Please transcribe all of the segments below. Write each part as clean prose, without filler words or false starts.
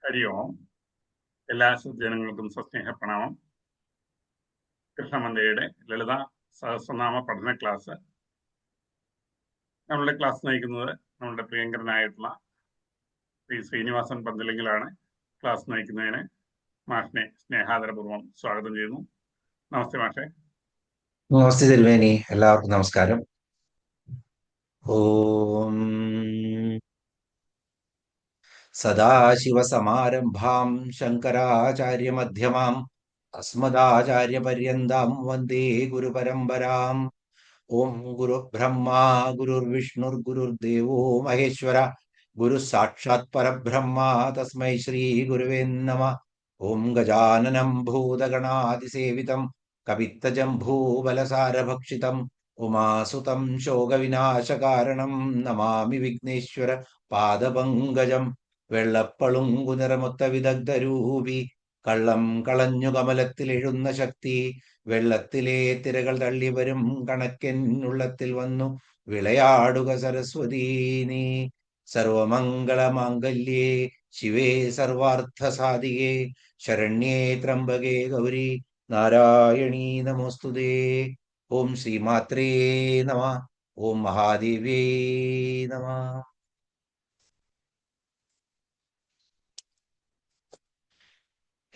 ഹരി ഓം. എല്ലാ സജ്ജനങ്ങൾക്കും സസ്നേഹ പ്രണാമം. കൃഷ്ണമന്ത്രയുടെ ലളിത സഹസ്രനാമ പഠന ക്ലാസ്. നമ്മളുടെ ക്ലാസ് നയിക്കുന്നത് നമ്മളുടെ പ്രിയങ്കരനായിട്ടുള്ള ശ്രീ ശ്രീനിവാസൻ പന്തലെങ്കിലാണ്. ക്ലാസ് നയിക്കുന്നതിന് മാഷിനെ സ്നേഹാദരപൂർവ്വം സ്വാഗതം ചെയ്യുന്നു. നമസ്തേ മാഷെ. നമസ്തേ തിരുമേനി, എല്ലാവർക്കും നമസ്കാരം. ഓം സദാശിവസമാരംഭാം ശങ്കരാചാര്യമധ്യമാം അസ്മദാചാര്യപര്യന്താം വന്ദേ ഗുരുപരമ്പരാം. ഓം ഗുരുബ്രഹ്മ ഗുരുർവിഷ്ണുർഗുരുർദേവോ മഹേശ്വര ഗുരു സാക്ഷാത് പരബ്രഹ്മ തസ്മൈ ശ്രീ ഗുരുവേ നമഃ. ഓം ഗജാനനം ഭൂതഗണാതിസേവിതം കവിത്തജംഭൂബലസാരഭക്ഷിതം ഉമാസുതം ശോകവിനാശകാരണം നമാമി വിഘ്നേശ്വര പാദപങ്കജം. വെള്ളപ്പളുങ്കു നിറമൊത്ത വിദഗ്ധരൂപി കള്ളം കളഞ്ഞു കമലത്തിൽ എഴുന്ന ശക്തി വെള്ളത്തിലെ തിരകൾ തള്ളി വരും കണക്കൻ ഉള്ളത്തിൽ വന്നു വിളയാടുക സരസ്വതീ നീ. സർവമംഗളമാംഗല്യേ ശിവേ സർവാർത്ഥ സാധികേ ശരണ്യേ ത്രംബകേ ഗൗരി നാരായണീ നമോസ്തുതേ. ഓം ശ്രീമാത്രേ നമഃ. ഓം മഹാദേവ്യേ നമഃ.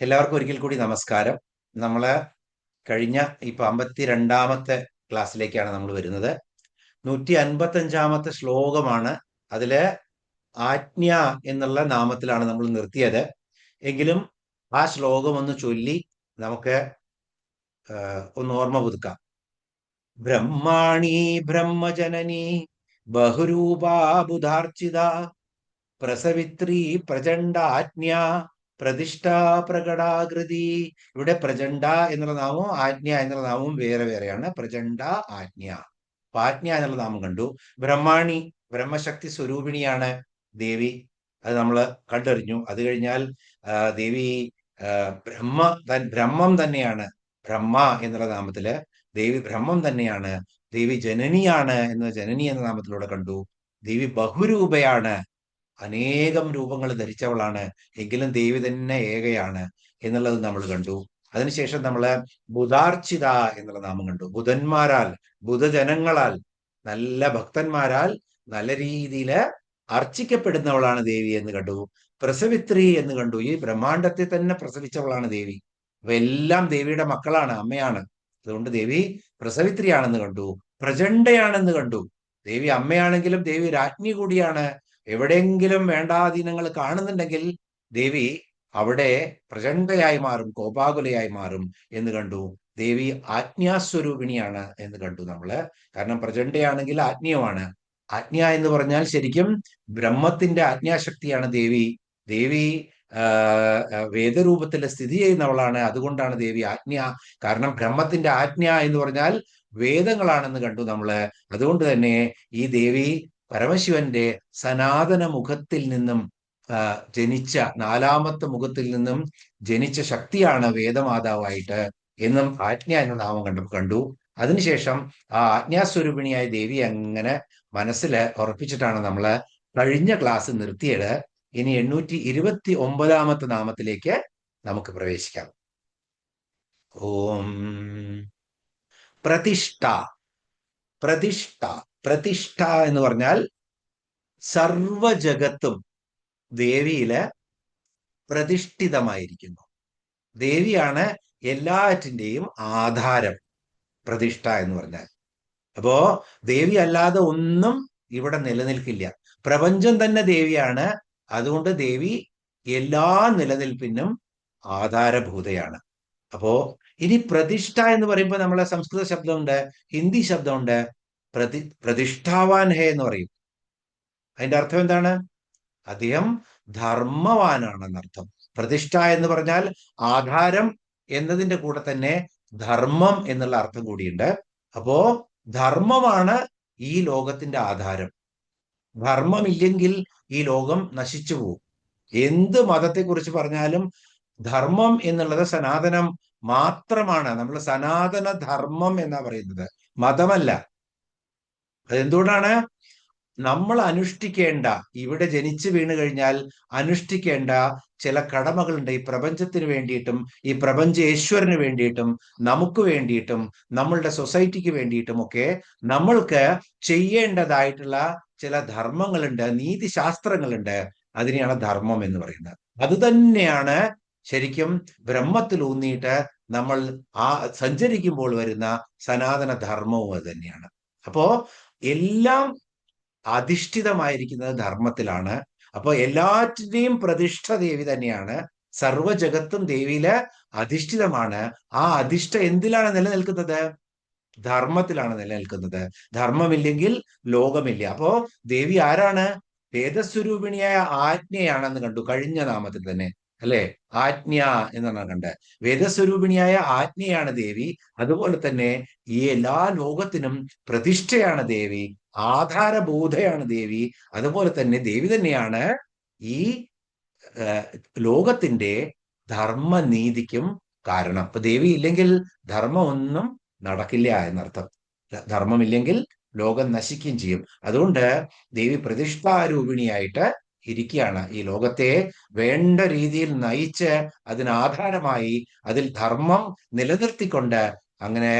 എല്ലാവർക്കും ഒരിക്കൽ കൂടി നമസ്കാരം. നമ്മള് കഴിഞ്ഞ ഇപ്പൊ 52ാമത്തെ ക്ലാസ്സിലേക്കാണ് നമ്മൾ വരുന്നത്. 155ാമത്തെ ശ്ലോകമാണ്. അതില് ആജ്ഞ എന്നുള്ള നാമത്തിലാണ് നമ്മൾ നിർത്തിയത്. എങ്കിലും ആ ശ്ലോകം ഒന്ന് ചൊല്ലി നമുക്ക് ഒന്ന് ഓർമ്മ പുതുക്കാം. ബ്രഹ്മാണി ബ്രഹ്മജനനി ബഹുരൂപാ ബുധാർച്ചിത പ്രസവിത്രി പ്രചണ്ഡ ആജ്ഞ പ്രതിഷ്ഠാ പ്രകടാകൃതി. ഇവിടെ പ്രചണ്ഡ എന്നുള്ള നാമവും ആജ്ഞ എന്നുള്ള നാമവും വേറെ വേറെയാണ്. പ്രചണ്ഡ, ആജ്ഞ. അപ്പൊ ആജ്ഞ എന്നുള്ള നാമം കണ്ടു. ബ്രഹ്മാണി, ബ്രഹ്മശക്തി സ്വരൂപിണിയാണ് ദേവി. അത് നമ്മൾ കണ്ടറിഞ്ഞു. അത് കഴിഞ്ഞാൽ ദേവി ബ്രഹ്മം തന്നെയാണ്. ബ്രഹ്മ എന്നുള്ള നാമത്തില് ദേവി ബ്രഹ്മം തന്നെയാണ്. ദേവി ജനനിയാണ് എന്ന് ജനനി എന്ന നാമത്തിലൂടെ കണ്ടു. ദേവി ബഹുരൂപയാണ്, അനേകം രൂപങ്ങൾ ധരിച്ചവളാണ്. എങ്കിലും ദേവി തന്നെ ഏകയാണ് എന്നുള്ളത് നമ്മൾ കണ്ടു. അതിനുശേഷം നമ്മള് ബുധാർച്ചിത എന്നുള്ള നാമം കണ്ടു. ബുധന്മാരാൽ, ബുധജനങ്ങളാൽ, നല്ല ഭക്തന്മാരാൽ നല്ല രീതിയിൽ അർച്ചിക്കപ്പെടുന്നവളാണ് ദേവി എന്ന് കണ്ടു. പ്രസവിത്രി എന്ന് കണ്ടു. ഈ ബ്രഹ്മാണ്ടത്തെ തന്നെ പ്രസവിച്ചവളാണ് ദേവി. അപ്പൊ എല്ലാം ദേവിയുടെ മക്കളാണ്, അമ്മയാണ്. അതുകൊണ്ട് ദേവി പ്രസവിത്രിയാണെന്ന് കണ്ടു. പ്രചണ്ഡയാണെന്ന് കണ്ടു. ദേവി അമ്മയാണെങ്കിലും ദേവി രാജ്ഞി കൂടിയാണ്. എവിടെയെങ്കിലും വേണ്ടാധീനങ്ങൾ കാണുന്നുണ്ടെങ്കിൽ ദേവി അവിടെ പ്രചണ്ഡയായി മാറും, കോപാകുലയായി മാറും എന്ന് കണ്ടു. ദേവി ആജ്ഞാസ്വരൂപിണിയാണ് എന്ന് കണ്ടു നമ്മള്. കാരണം പ്രചണ്ഡയാണെങ്കിൽ ആജ്ഞയുമാണ്. ആജ്ഞ എന്ന് പറഞ്ഞാൽ ശരിക്കും ബ്രഹ്മത്തിന്റെ ആജ്ഞാശക്തിയാണ് ദേവി. ദേവി വേദരൂപത്തിൽ സ്ഥിതി ചെയ്യുന്നവളാണ്. അതുകൊണ്ടാണ് ദേവി ആജ്ഞ. കാരണം ബ്രഹ്മത്തിന്റെ ആജ്ഞ എന്ന് പറഞ്ഞാൽ വേദങ്ങളാണെന്ന് കണ്ടു നമ്മള്. അതുകൊണ്ട് തന്നെ ഈ ദേവി പരമശിവന്റെ സനാതന മുഖത്തിൽ നിന്നും ജനിച്ച, 4ാമത്തെ മുഖത്തിൽ നിന്നും ജനിച്ച ശക്തിയാണ് വേദമാതാവായിട്ട് എന്നും ആജ്ഞ എന്ന നാമം കണ്ടു. അതിനുശേഷം ആ ആജ്ഞാസ്വരൂപിണിയായ ദേവി അങ്ങനെ മനസ്സിൽ ഉറപ്പിച്ചിട്ടാണ് നമ്മള് കഴിഞ്ഞ ക്ലാസ് നിർത്തിയത്. ഇനി 829ാമത്തെ നാമത്തിലേക്ക് നമുക്ക് പ്രവേശിക്കാം. ഓം പ്രതിഷ്ഠ. പ്രതിഷ്ഠ, പ്രതിഷ്ഠ എന്ന് പറഞ്ഞാൽ സർവജഗത്തും ദേവിയില് പ്രതിഷ്ഠിതമായിരിക്കുന്നു. ദേവിയാണ് എല്ലാറ്റിൻ്റെയും ആധാരം. പ്രതിഷ്ഠ എന്ന് പറഞ്ഞാൽ അപ്പോ ദേവി അല്ലാതെ ഒന്നും ഇവിടെ നിലനിൽക്കില്ല. പ്രപഞ്ചം തന്നെ ദേവിയാണ്. അതുകൊണ്ട് ദേവി എല്ലാ നിലനിൽപ്പിനും ആധാരഭൂതയാണ്. അപ്പോ ഇനി പ്രതിഷ്ഠ എന്ന് പറയുമ്പോൾ നമ്മളെ സംസ്കൃത ശബ്ദമുണ്ട്, ഹിന്ദി ശബ്ദമുണ്ട്. പ്രതിഷ്ഠാവാൻ ഹേ എന്ന് പറയും. അതിന്റെ അർത്ഥം എന്താണ്? അദ്ദേഹം ധർമ്മവാനാണെന്നർത്ഥം. പ്രതിഷ്ഠ എന്ന് പറഞ്ഞാൽ ആധാരം എന്നതിന്റെ കൂടെ തന്നെ ധർമ്മം എന്നുള്ള അർത്ഥം കൂടിയുണ്ട്. അപ്പോ ധർമ്മമാണ് ഈ ലോകത്തിന്റെ ആധാരം. ധർമ്മമില്ലെങ്കിൽ ഈ ലോകം നശിച്ചു പോകും. എന്ത് മതത്തെക്കുറിച്ച് പറഞ്ഞാലും ധർമ്മം എന്നുള്ളത് സനാതനം മാത്രമാണ്. നമ്മൾ സനാതന ധർമ്മം എന്നാ പറയുന്നത്, മതമല്ല. അതെന്തുകൊണ്ടാണ്? നമ്മൾ അനുഷ്ഠിക്കേണ്ട, ഇവിടെ ജനിച്ചു വീണ് കഴിഞ്ഞാൽ അനുഷ്ഠിക്കേണ്ട ചില കടമകളുണ്ട് ഈ പ്രപഞ്ചത്തിന് വേണ്ടിയിട്ടും ഈ പ്രപഞ്ചേശ്വരന് വേണ്ടിയിട്ടും നമുക്ക് വേണ്ടിയിട്ടും നമ്മളുടെ സൊസൈറ്റിക്ക് വേണ്ടിയിട്ടും ഒക്കെ നമ്മൾക്ക് ചെയ്യേണ്ടതായിട്ടുള്ള ചില ധർമ്മങ്ങളുണ്ട്, നീതിശാസ്ത്രങ്ങളുണ്ട്. അതിനെയാണ് ധർമ്മം എന്ന് പറയുന്നത്. അത് തന്നെയാണ് ശരിക്കും ബ്രഹ്മത്തിൽ ഊന്നിയിട്ട് നമ്മൾ സഞ്ചരിക്കുമ്പോൾ വരുന്ന സനാതന ധർമ്മവും അത് തന്നെയാണ്. അപ്പോ എല്ലാം അധിഷ്ഠിതമായിരിക്കുന്നത് ധർമ്മത്തിലാണ്. അപ്പൊ എല്ലാറ്റിന്റെയും പ്രതിഷ്ഠ ദേവി തന്നെയാണ്. സർവജഗത്തും ദേവിയില് അധിഷ്ഠിതമാണ്. ആ അധിഷ്ഠ എന്തിലാണ് നിലനിൽക്കുന്നത്? ധർമ്മത്തിലാണ് നിലനിൽക്കുന്നത്. ധർമ്മമില്ലെങ്കിൽ ലോകമില്ല. അപ്പോ ദേവി ആരാണ്? വേദസ്വരൂപിണിയായ ആജ്ഞയാണെന്ന് കണ്ടു കഴിഞ്ഞ നാമത്തിൽ തന്നെ, അല്ലെ? ആജ്ഞ എന്നാണ് കണ്ടത്. വേദസ്വരൂപിണിയായ ആജ്ഞയാണ് ദേവി. അതുപോലെ തന്നെ ഈ എല്ലാ ലോകത്തിനും പ്രതിഷ്ഠയാണ് ദേവി, ആധാരബോധയാണ് ദേവി. അതുപോലെ തന്നെ ദേവി തന്നെയാണ് ഈ ലോകത്തിന്റെ ധർമ്മനീതിക്കും കാരണം. അപ്പൊ ദേവി ഇല്ലെങ്കിൽ ധർമ്മം ഒന്നും നടക്കില്ല എന്നർത്ഥം. ധർമ്മമില്ലെങ്കിൽ ലോകം നശിക്കുകയും ചെയ്യും. അതുകൊണ്ട് ദേവി പ്രതിഷ്ഠാരൂപിണിയായിട്ട് ഇരിക്കുകയാണ്. ഈ ലോകത്തെ വേണ്ട രീതിയിൽ നയിച്ച് അതിനാധാരമായി അതിൽ ധർമ്മം നിലനിർത്തിക്കൊണ്ട് അങ്ങനെ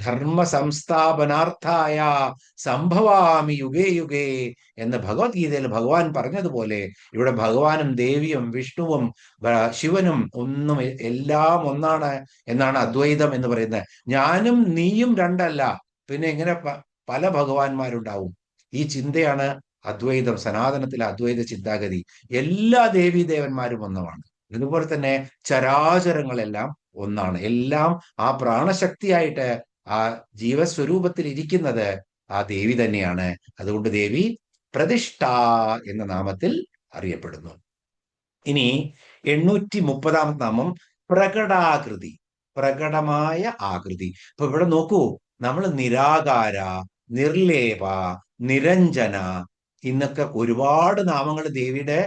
ധർമ്മ സംസ്ഥാപനാർത്ഥായ സംഭവാമി യുഗേ യുഗേ എന്ന് ഭഗവത്ഗീതയിൽ ഭഗവാൻ പറഞ്ഞതുപോലെ ഇവിടെ ഭഗവാനും ദേവിയും വിഷ്ണുവും ശിവനും ഒന്നും എല്ലാം ഒന്നാണ് എന്നാണ് അദ്വൈതം എന്ന് പറയുന്നത്. ഞാനും നീയും രണ്ടല്ല, പിന്നെ എങ്ങനെ പല ഭഗവാന്മാരുണ്ടാവും? ഈ ചിന്തയാണ് അദ്വൈതം, സനാതനത്തിലെ അദ്വൈത ചിന്താഗതി. എല്ലാ ദേവീദേവന്മാരും ഒന്നുമാണ്. ഇതുപോലെ തന്നെ ചരാചരങ്ങളെല്ലാം ഒന്നാണ്. എല്ലാം ആ പ്രാണശക്തിയായിട്ട് ആ ജീവസ്വരൂപത്തിൽ ഇരിക്കുന്നത് ആ ദേവി തന്നെയാണ്. അതുകൊണ്ട് ദേവി പ്രതിഷ്ഠ എന്ന നാമത്തിൽ അറിയപ്പെടുന്നു. ഇനി 830 നാമം പ്രകടാകൃതി, പ്രകടമായ ആകൃതി. അപ്പൊ ഇവിടെ നോക്കൂ, നമ്മൾ നിരാകാര, നിർലേപ, നിരഞ്ജന എന്നൊക്കെ ഒരുപാട് നാമങ്ങൾ ദേവിയുടെ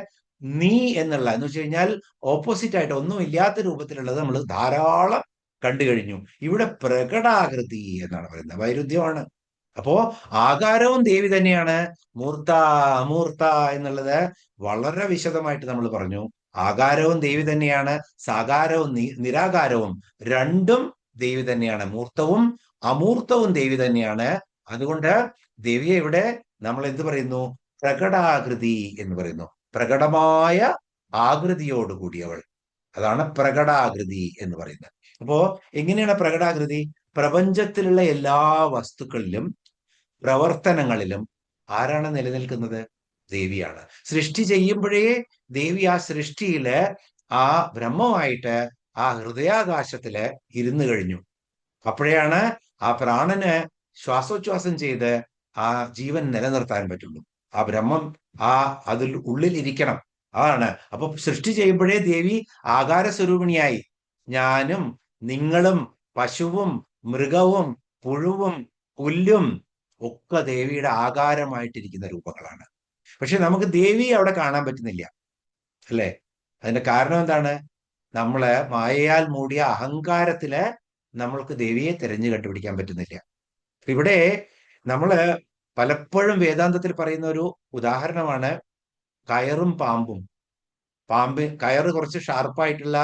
നീ എന്നുള്ള എന്ന് വെച്ച് കഴിഞ്ഞാൽ ഓപ്പോസിറ്റ് ആയിട്ട് ഒന്നും ഇല്ലാത്ത രൂപത്തിലുള്ളത് നമ്മൾ ധാരാളം കണ്ടു കഴിഞ്ഞു. ഇവിടെ പ്രകടാകൃതി എന്നാണ് പറയുന്നത്, വൈരുദ്ധ്യമാണ്. അപ്പോ ആകാരവും ദേവി തന്നെയാണ്. മൂർത്ത അമൂർത്ത എന്നുള്ളത് വളരെ വിശദമായിട്ട് നമ്മൾ പറഞ്ഞു. ആകാരവും ദേവി തന്നെയാണ്, സാകാരവും നിരാകാരവും രണ്ടും ദേവി തന്നെയാണ്. മൂർത്തവും അമൂർത്തവും ദേവി തന്നെയാണ്. അതുകൊണ്ട് ദേവിയെ ഇവിടെ നമ്മൾ എന്ത് പറയുന്നു? പ്രകടാകൃതി എന്ന് പറയുന്നു. പ്രകടമായ ആകൃതിയോട് കൂടിയവൾ, അതാണ് പ്രകടാകൃതി എന്ന് പറയുന്നത്. അപ്പോ എങ്ങനെയാണ് പ്രകടാകൃതി? പ്രപഞ്ചത്തിലുള്ള എല്ലാ വസ്തുക്കളിലും പ്രവർത്തനങ്ങളിലും ആരാണ് നിലനിൽക്കുന്നത്? ദേവിയാണ്. സൃഷ്ടി ചെയ്യുമ്പോഴേ ദേവി ആ സൃഷ്ടിയില് ആ ബ്രഹ്മമായിട്ട് ആ ഹൃദയാകാശത്തില് ഇരുന്നു കഴിഞ്ഞു. അപ്പോഴാണ് ആ പ്രാണന് ശ്വാസോച്ഛ്വാസം ചെയ്ത് ആ ജീവൻ നിലനിർത്താൻ പറ്റുള്ളൂ. ആ ബ്രഹ്മം അതിൽ ഉള്ളിൽ ഇരിക്കണം. അതാണ്. അപ്പൊ സൃഷ്ടി ചെയ്യുമ്പോഴേ ദേവി ആകാര സ്വരൂപിണിയായി. ഞാനും നിങ്ങളും പശുവും മൃഗവും പുഴുവും പുല്ലും ഒക്കെ ദേവിയുടെ ആകാരമായിട്ടിരിക്കുന്ന രൂപങ്ങളാണ്. പക്ഷെ നമുക്ക് ദേവി അവിടെ കാണാൻ പറ്റുന്നില്ല, അല്ലെ? അതിന്റെ കാരണം എന്താണ്? നമ്മള് മായയാൽ മൂടിയ അഹങ്കാരത്തില് നമ്മൾക്ക് ദേവിയെ തിരഞ്ഞു കണ്ടുപിടിക്കാൻ പറ്റുന്നില്ല. ഇവിടെ നമ്മള് പലപ്പോഴും വേദാന്തത്തിൽ പറയുന്ന ഒരു ഉദാഹരണമാണ് കയറും പാമ്പും. കയറ് കുറച്ച് ഷാർപ്പായിട്ടുള്ള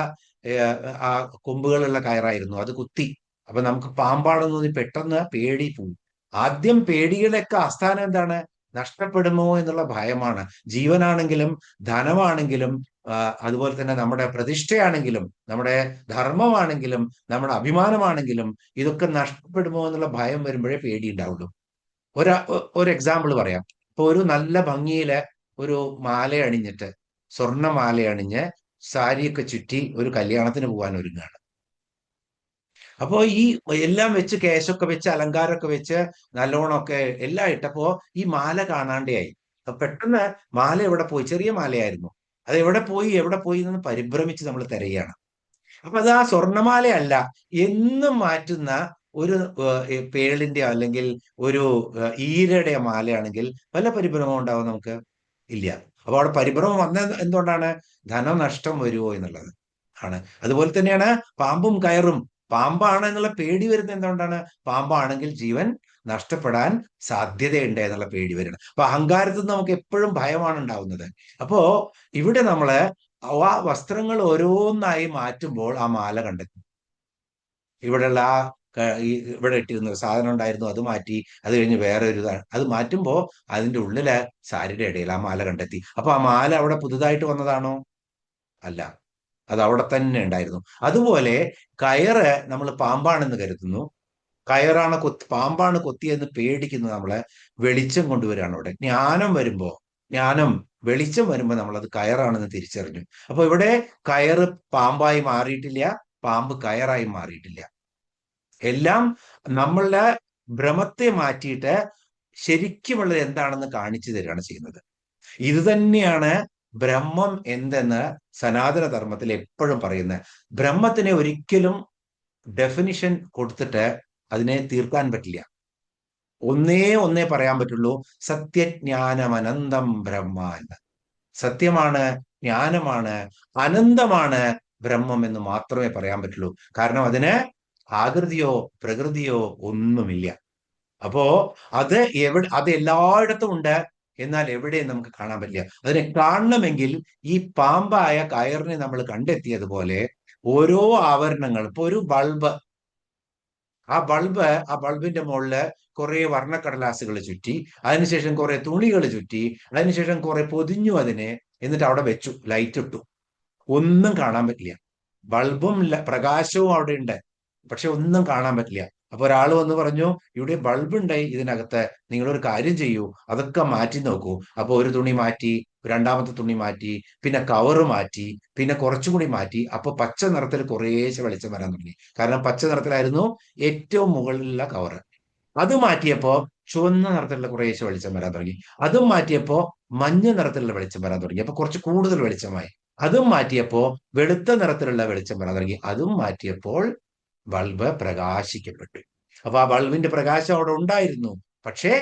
ആ കൊമ്പുകളുള്ള കയറായിരുന്നു, അത് കുത്തി. അപ്പൊ നമുക്ക് പാമ്പാണെന്ന് തോന്നി പെട്ടെന്ന് പേടി പോവും. ആദ്യം പേടികളൊക്കെ ആസ്ഥാനം എന്താണ്? നഷ്ടപ്പെടുമോ എന്നുള്ള ഭയമാണ്. ജീവനാണെങ്കിലും ധനമാണെങ്കിലും അതുപോലെ തന്നെ നമ്മുടെ പ്രതിഷ്ഠയാണെങ്കിലും നമ്മുടെ ധർമ്മമാണെങ്കിലും നമ്മുടെ അഭിമാനമാണെങ്കിലും ഇതൊക്കെ നഷ്ടപ്പെടുമോ എന്നുള്ള ഭയം വരുമ്പോഴേ പേടി ഉണ്ടാവുള്ളൂ. ഒരു എക്സാമ്പിൾ പറയാം. ഇപ്പൊ ഒരു നല്ല ഭംഗിയില് ഒരു മാല അണിഞ്ഞിട്ട്, സ്വർണ്ണമാല അണിഞ്ഞ് സാരിയൊക്കെ ചുറ്റി ഒരു കല്യാണത്തിന് പോകാൻ ഒരുങ്ങാണ്. അപ്പോ ഈ എല്ലാം വെച്ച് കേശൊക്കെ വെച്ച് അലങ്കാരമൊക്കെ വെച്ച് നല്ലോണമൊക്കെ എല്ലാം ഇട്ടപ്പോ ഈ മാല കാണാണ്ടായി. പെട്ടെന്ന് മാല എവിടെ പോയി? ചെറിയ മാലയായിരുന്നു. അത് എവിടെ പോയി എന്ന് പരിഭ്രമിച്ച് നമ്മൾ തിരയുകയാണ്. അപ്പൊ അത് ആ സ്വർണ്ണമാലയല്ല, എന്നും മാറ്റുന്ന ഒരു പേളിന്റെ അല്ലെങ്കിൽ ഒരു ഈരയുടെ മാലയാണെങ്കിൽ വല്ല പരിഭ്രമം ഉണ്ടാവും? നമുക്ക് ഇല്ല. അപ്പൊ അവിടെ പരിഭ്രമം വന്ന എന്തുകൊണ്ടാണ്? ധനനഷ്ടം വരുമോ എന്നുള്ളത് ആണ്. അതുപോലെ തന്നെയാണ് പാമ്പും കയറും. പാമ്പാണ് എന്നുള്ള പേടി വരുന്നത് എന്തുകൊണ്ടാണ്? പാമ്പാണെങ്കിൽ ജീവൻ നഷ്ടപ്പെടാൻ സാധ്യതയുണ്ട് എന്നുള്ള പേടി വരണം. അപ്പൊ അഹങ്കാരത്തിൽ നിന്ന് നമുക്ക് എപ്പോഴും ഭയമാണ് ഉണ്ടാവുന്നത്. അപ്പോ ഇവിടെ നമ്മള് ആ വസ്ത്രങ്ങൾ ഓരോന്നായി മാറ്റുമ്പോൾ ആ മാല കണ്ടെത്തും. ഇവിടെയുള്ള ഇവിടെ ഇട്ടിരുന്ന ഒരു സാധനം ഉണ്ടായിരുന്നു, അത് മാറ്റി, അത് കഴിഞ്ഞ് വേറെ ഒരു അത് മാറ്റുമ്പോൾ അതിന്റെ ഉള്ളില് സാരിയുടെ ഇടയിൽ ആ മാല കണ്ടെത്തി. അപ്പൊ ആ മാല അവിടെ പുതുതായിട്ട് വന്നതാണോ? അല്ല, അത് അവിടെ തന്നെ ഉണ്ടായിരുന്നു. അതുപോലെ കയറ് നമ്മൾ പാമ്പാണെന്ന് കരുതുന്നു, കയറാണ് പാമ്പാണ് കൊത്തിയെന്ന് പേടിക്കുന്നത് നമ്മളെ വെളിച്ചം കൊണ്ടുവരികയാണ്. അവിടെ ജ്ഞാനം വെളിച്ചം വരുമ്പോൾ നമ്മൾ അത് കയറാണെന്ന് തിരിച്ചറിഞ്ഞു. അപ്പൊ ഇവിടെ കയറ് പാമ്പായി മാറിയിട്ടില്ല, പാമ്പ് കയറായി മാറിയിട്ടില്ല. എല്ലാം നമ്മളുടെ ഭ്രമത്തെ മാറ്റിയിട്ട് ശരിക്കുമുള്ളത് എന്താണെന്ന് കാണിച്ചു തരികയാണ് ചെയ്യുന്നത്. ഇത് തന്നെയാണ് ബ്രഹ്മം എന്തെന്ന് സനാതന ധർമ്മത്തിൽ എപ്പോഴും പറയുന്നത്. ബ്രഹ്മത്തിനെ ഒരിക്കലും ഡെഫിനിഷൻ കൊടുത്തിട്ട് അതിനെ തീർക്കാൻ പറ്റില്ല. ഒന്നേ പറയാൻ പറ്റുള്ളൂ, സത്യജ്ഞാനമനന്തം ബ്രഹ്മ എന്ന്. സത്യമാണ്, ജ്ഞാനമാണ്, അനന്തമാണ് ബ്രഹ്മം എന്ന് മാത്രമേ പറയാൻ പറ്റുള്ളൂ. കാരണം അതിന് ആകൃതിയോ പ്രകൃതിയോ ഒന്നുമില്ല. അപ്പോ അത് എല്ലായിടത്തും ഉണ്ട്, എന്നാൽ എവിടെയും നമുക്ക് കാണാൻ പറ്റില്ല. അതിനെ കാണണമെങ്കിൽ ഈ പാമ്പായ കയറിനെ നമ്മൾ കണ്ടെത്തിയതുപോലെ ഓരോ ആവരണങ്ങൾ, ഇപ്പൊ ഒരു ബൾബ്, ആ ബൾബിന്റെ മുകളില് കുറെ വർണ്ണക്കടലാസുകൾ ചുറ്റി, അതിനുശേഷം കുറെ തുണികൾ ചുറ്റി, അതിനുശേഷം കുറെ പൊതിഞ്ഞു അതിനെ, എന്നിട്ട് അവിടെ വെച്ചു, ലൈറ്റ് ഇട്ടു. ഒന്നും കാണാൻ പറ്റില്ല. ബൾബും പ്രകാശവും അവിടെ ഉണ്ട്, പക്ഷെ ഒന്നും കാണാൻ പറ്റില്ല. അപ്പൊ ഒരാൾ വന്ന് പറഞ്ഞു, ഇവിടെ ബൾബ് ഉണ്ടായി ഇതിനകത്ത്, നിങ്ങളൊരു കാര്യം ചെയ്യൂ, അതൊക്കെ മാറ്റി നോക്കൂ. അപ്പൊ ഒരു തുണി മാറ്റി, രണ്ടാമത്തെ തുണി മാറ്റി, പിന്നെ കവറ് മാറ്റി, പിന്നെ കുറച്ചും കൂടി മാറ്റി. അപ്പൊ പച്ച നിറത്തിൽ കുറേശ്ശെ വെളിച്ചം വരാൻ തുടങ്ങി. കാരണം പച്ച നിറത്തിലായിരുന്നു ഏറ്റവും മുകളിലുള്ള കവറ്. അത് മാറ്റിയപ്പോ ചുവന്ന നിറത്തിലുള്ള കുറേശ്ശെ വെളിച്ചം വരാൻ തുടങ്ങി. അതും മാറ്റിയപ്പോ മഞ്ഞ നിറത്തിലുള്ള വെളിച്ചം വരാൻ തുടങ്ങി. അപ്പൊ കുറച്ച് കൂടുതൽ വെളിച്ചമായി. അതും മാറ്റിയപ്പോ വെളുത്ത നിറത്തിലുള്ള വെളിച്ചം വരാൻ തുടങ്ങി. അതും മാറ്റിയപ്പോൾ ബൾബ് പ്രകാശിക്കപ്പെട്ടു. അപ്പൊ ആ ബൾബിന്റെ പ്രകാശം അവിടെ ഉണ്ടായിരുന്നു, പക്ഷേ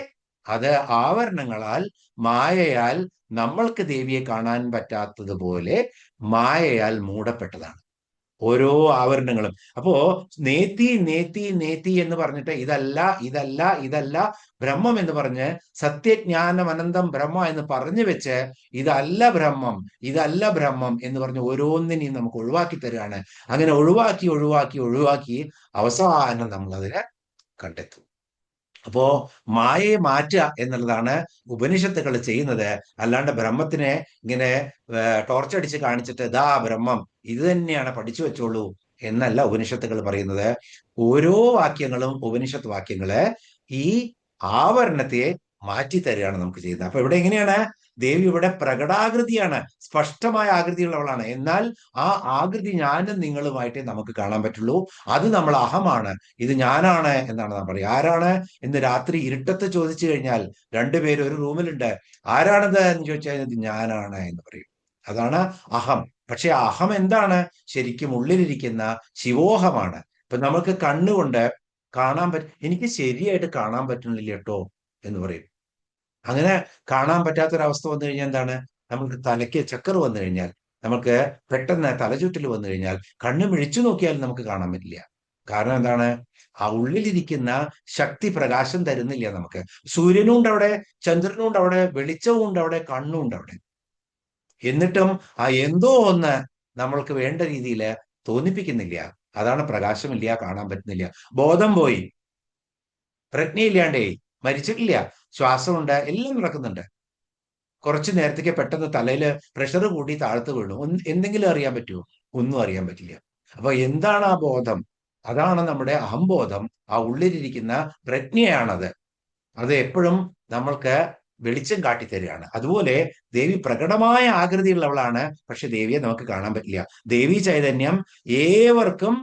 അത് ആവരണങ്ങളാൽ, മായയാൽ, നമ്മൾക്ക് ദേവിയെ കാണാൻ പറ്റാത്തതുപോലെ മായയാൽ മൂടപ്പെട്ടതാണ് ഓരോ ആവരണങ്ങളും. അപ്പോ നേത്തി നേത്തി നേത്തി എന്ന് പറഞ്ഞിട്ട് ഇതല്ല ബ്രഹ്മം എന്ന് പറഞ്ഞ്, സത്യജ്ഞാനം അനന്തം ബ്രഹ്മ എന്ന് പറഞ്ഞു വെച്ച് ഇതല്ല ബ്രഹ്മം എന്ന് പറഞ്ഞ് ഓരോന്നിനെയും നമുക്ക് ഒഴിവാക്കി തരികയാണ്. അങ്ങനെ ഒഴിവാക്കി അവസാനം നമ്മൾ അതിനെ കണ്ടെത്തും. അപ്പോ മായയെ മാറ്റുക എന്നുള്ളതാണ് ഉപനിഷത്തുകൾ ചെയ്യുന്നത്. അല്ലാണ്ട് ബ്രഹ്മത്തിനെ ഇങ്ങനെ ടോർച്ചടിച്ച് കാണിച്ചിട്ട് ദാ ബ്രഹ്മം ഇത് തന്നെയാണ്, പഠിച്ചു വെച്ചോളൂ എന്നല്ല ഉപനിഷത്തുകൾ പറയുന്നത്. ഓരോ വാക്യങ്ങളും ഉപനിഷത്ത് വാക്യങ്ങള് ഈ ആവരണത്തെ മാറ്റി തരികയാണ് നമുക്ക് ചെയ്യുന്നത്. അപ്പൊ ഇവിടെ എങ്ങനെയാണ്? ദേവി ഇവിടെ പ്രകടാകൃതിയാണ്, സ്പഷ്ടമായ ആകൃതിയുള്ളവളാണ്. എന്നാൽ ആ ആകൃതി ഞാനും നിങ്ങളുമായിട്ടേ നമുക്ക് കാണാൻ പറ്റുള്ളൂ. അത് നമ്മൾ അഹമാണ്, ഇത് ഞാനാണ് എന്നാണ് നാം പറയുക. ആരാണ് എന്ന് രാത്രി ഇരുട്ടത്ത് ചോദിച്ചു കഴിഞ്ഞാൽ, രണ്ടുപേരും ഒരു റൂമിലുണ്ട്, ആരാണത് എന്ന് ചോദിച്ചാൽ ഇത് ഞാനാണ് എന്ന് പറയും. അതാണ് അഹം. പക്ഷെ അഹം എന്താണ്? ശരിക്കും ഉള്ളിലിരിക്കുന്ന ശിവോഹമാണ്. ഇപ്പൊ നമുക്ക് കണ്ണുകൊണ്ട് കാണാൻ എനിക്ക് ശരിയായിട്ട് കാണാൻ പറ്റുന്നില്ല കേട്ടോ എന്ന് പറയും. അങ്ങനെ കാണാൻ പറ്റാത്തൊരവസ്ഥ വന്നു കഴിഞ്ഞാൽ എന്താണ്? നമുക്ക് തലയ്ക്ക് ചക്കർ വന്നു കഴിഞ്ഞാൽ, നമുക്ക് പെട്ടെന്ന് തലചുറ്റൽ വന്നു കഴിഞ്ഞാൽ കണ്ണ് മിഴിച്ചു നോക്കിയാൽ നമുക്ക് കാണാൻ പറ്റില്ല. കാരണം എന്താണ്? ആ ഉള്ളിലിരിക്കുന്ന ശക്തി പ്രകാശം തരുന്നില്ല നമുക്ക്. സൂര്യനും ഉണ്ട് അവിടെ, ചന്ദ്രനും ഉണ്ട് അവിടെ, വെളിച്ചവും ഉണ്ട് അവിടെ, കണ്ണും ഉണ്ട് അവിടെ. എന്നിട്ടും ആ എന്തോ ഒന്ന് നമ്മൾക്ക് വേണ്ട രീതിയിൽ തോന്നിപ്പിക്കുന്നില്ല. അതാണ് പ്രകാശമില്ല, കാണാൻ പറ്റുന്നില്ല. ബോധം പോയി, പ്രജ്ഞയില്ലാണ്ടേ, മരിച്ചിട്ടില്ല, ശ്വാസമുണ്ട്, എല്ലാം നടക്കുന്നുണ്ട്. കുറച്ചു നേരത്തേക്ക് പെട്ടെന്ന് തലയിൽ പ്രഷർ കൂടി താഴ്ത്തു വീണു, എന്തെങ്കിലും അറിയാൻ പറ്റുമോ? ഒന്നും അറിയാൻ പറ്റില്ല. അപ്പൊ എന്താണ് ആ ബോധം? അതാണ് നമ്മുടെ അഹംബോധം. ആ ഉള്ളിലിരിക്കുന്ന പ്രജ്ഞയാണത്. അത് എപ്പോഴും നമ്മൾക്ക് വെളിച്ചം കാട്ടിത്തരികയാണ്. അതുപോലെ ദേവി പ്രകടമായ ആകൃതിയുള്ളവളാണ്, പക്ഷെ ദേവിയെ നമുക്ക് കാണാൻ പറ്റില്ല. ദേവി ചൈതന്യം ഏവർക്കും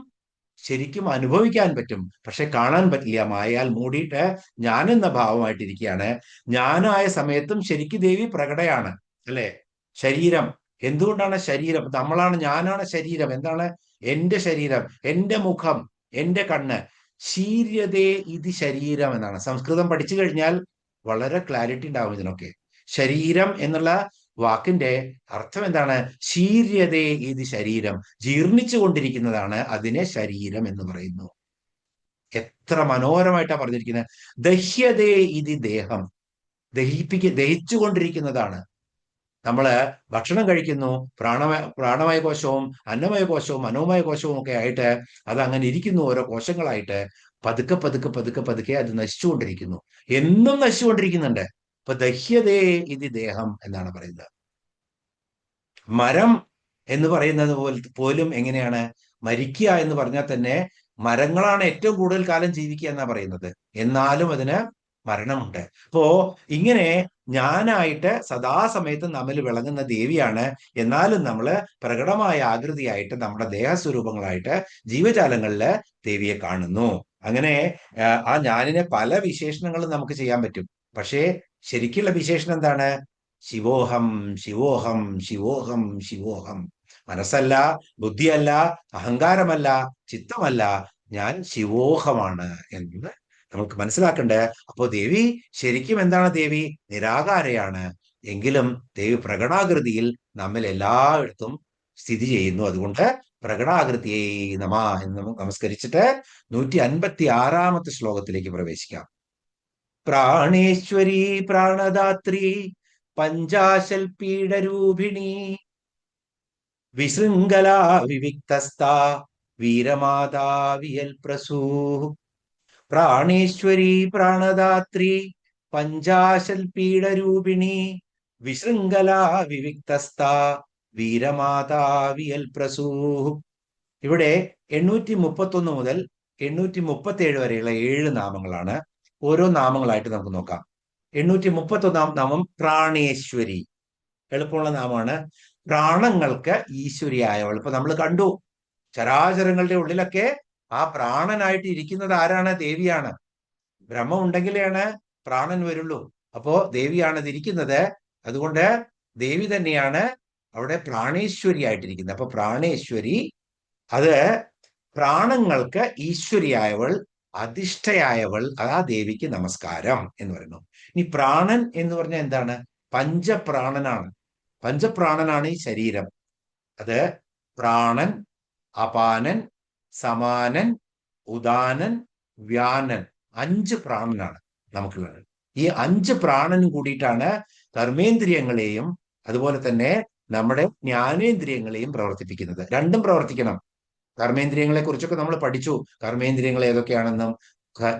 ശരിക്കും അനുഭവിക്കാൻ പറ്റും, പക്ഷെ കാണാൻ പറ്റില്ല. മായയാൽ മൂടിയിട്ട് ഞാനെന്ന ഭാവമായിട്ടിരിക്കുകയാണ്. ഞാനായ സമയത്തും ശരിക്കും ദേവി പ്രകടയാണ്, അല്ലെ? ശരീരം, എന്തുകൊണ്ടാണ് ശരീരം? ഞാനാണ് ശരീരം. എന്താണ് എന്റെ ശരീരം? എന്റെ മുഖം, എന്റെ കണ്ണ്. ശീര്യതേ ഇത് ശരീരം എന്നാണ്. സംസ്കൃതം പഠിച്ചു കഴിഞ്ഞാൽ വളരെ ക്ലാരിറ്റി ഉണ്ടാവും ഇതിനൊക്കെ. ശരീരം എന്നുള്ള വാക്കിന്റെ അർത്ഥം എന്താണ്? ശീര്യതേ ഇത് ശരീരം, ജീർണിച്ചു കൊണ്ടിരിക്കുന്നതാണ്, അതിനെ ശരീരം എന്ന് പറയുന്നു. എത്ര മനോഹരമായിട്ടാണ് പറഞ്ഞിരിക്കുന്നത്. ദഹ്യതേ ഇതി ദേഹം. ദഹിച്ചുകൊണ്ടിരിക്കുന്നതാണ്. നമ്മള് ഭക്ഷണം കഴിക്കുന്നു, പ്രാണമയ കോശവും അന്നമയ കോശവും മനോമയ കോശവും ഒക്കെ ആയിട്ട് അത് അങ്ങനെ ഇരിക്കുന്നു, ഓരോ കോശങ്ങളായിട്ട്. പതുക്കെ പതുക്കെ പതുക്കെ പതുക്കെ അത് നശിച്ചുകൊണ്ടിരിക്കുന്നു. എന്നും നശിച്ചുകൊണ്ടിരിക്കുന്നുണ്ട്. ഇപ്പൊ ദഹ്യതേ ഇതി ദേഹം എന്നാണ് പറയുന്നത്. മരം എന്ന് പറയുന്നത് പോലും എങ്ങനെയാണ്? മരിക്കുക എന്ന് പറഞ്ഞാൽ തന്നെ മരങ്ങളാണ് ഏറ്റവും കൂടുതൽ കാലം ജീവിക്കുക എന്നാ പറയുന്നത്. എന്നാലും അതിന് മരണമുണ്ട്. അപ്പോ ഇങ്ങനെ ഞാനായിട്ട് സദാസമയത്തും നമ്മൾ വിളങ്ങുന്ന ദേവിയാണ്. എന്നാലും നമ്മൾ പ്രകടമായ ആകൃതിയായിട്ട് നമ്മുടെ ദേഹസ്വരൂപങ്ങളായിട്ട് ജീവജാലങ്ങളില് ദേവിയെ കാണുന്നു. അങ്ങനെ ആ ഞാനിനെ പല വിശേഷണങ്ങളും നമുക്ക് ചെയ്യാൻ പറ്റും. പക്ഷേ ശരിക്കുള്ള വിശേഷണം എന്താണ്? ശിവോഹം ശിവോഹം ശിവോഹം ശിവോഹം. മനസ്സല്ല, ബുദ്ധിയല്ല, അഹങ്കാരമല്ല, ചിത്തമല്ല, ഞാൻ ശിവോഹമാണ് എന്ന് നമുക്ക് മനസ്സിലാക്കണ്ടേ. അപ്പോ ദേവി ശരിക്കും എന്താണ്? ദേവി നിരാകാരയാണ്. എങ്കിലും ദേവി പ്രകടാകൃതിയിൽ നമ്മിൽ എല്ലായിടത്തും സ്ഥിതി ചെയ്യുന്നു. അതുകൊണ്ട് പ്രകടാകൃതിയെ നമ എന്ന് നമുക്ക് നമസ്കരിച്ചിട്ട് 156 ശ്ലോകത്തിലേക്ക് പ്രവേശിക്കാം. പ്രാണേശ്വരി പ്രാണദാത്രി പഞ്ചാശൽ പീഡരൂപിണി വിശൃംഖലാ വിവിക്തസ്ഥാ വീരമാതാവിയൽ പ്രസൂ. പ്രാണേശ്വരി പ്രാണദാത്രി പഞ്ചാശൽ പീഡരൂപിണി വിശൃംഖലാ വിവിക്തസ്ഥാ വീരമാതാവിയൽ പ്രസൂ. ഇവിടെ 831 മുതൽ 837 വരെയുള്ള 7 നാമങ്ങളാണ്. ഓരോ നാമങ്ങളായിട്ട് നമുക്ക് നോക്കാം. 831 നാമം പ്രാണേശ്വരി. എളുപ്പമുള്ള നാമമാണ്. പ്രാണങ്ങൾക്ക് ഈശ്വരിയായവൾ. ഇപ്പൊ നമ്മൾ കണ്ടു, ചരാചരങ്ങളുടെ ഉള്ളിലൊക്കെ ആ പ്രാണനായിട്ട് ഇരിക്കുന്നത് ആരാണ്? ദേവിയാണ്. ബ്രഹ്മം ഉണ്ടെങ്കിലാണ് പ്രാണൻ വരുള്ളൂ. അപ്പോ ദേവിയാണ് ഇതിരിക്കുന്നത്. അതുകൊണ്ട് ദേവി തന്നെയാണ് അവിടെ പ്രാണേശ്വരി ആയിട്ടിരിക്കുന്നത്. അപ്പൊ പ്രാണേശ്വരി, അത് പ്രാണങ്ങൾക്ക് ഈശ്വരിയായവൾ, അധിഷ്ഠയായവൾ, ആ ദേവിക്ക് നമസ്കാരം എന്ന് പറയുന്നു. ഇനി പ്രാണൻ എന്ന് പറഞ്ഞാൽ എന്താണ്? പഞ്ചപ്രാണനാണ്. പഞ്ചപ്രാണനാണ് ഈ ശരീരം. അത് പ്രാണൻ, അപാനൻ, സമാനൻ, ഉദാനൻ, വ്യാനൻ, 5 പ്രാണനാണ് നമുക്കുള്ളത്. ഈ 5 പ്രാണനും കൂടിയിട്ടാണ് കർമ്മേന്ദ്രിയങ്ങളെയും അതുപോലെ തന്നെ നമ്മുടെ ജ്ഞാനേന്ദ്രിയങ്ങളെയും പ്രവർത്തിപ്പിക്കുന്നത്. രണ്ടും പ്രവർത്തിക്കണം. കർമ്മേന്ദ്രിയങ്ങളെ കുറിച്ചൊക്കെ നമ്മൾ പഠിച്ചു. കർമ്മേന്ദ്രിയങ്ങൾ ഏതൊക്കെയാണെന്നും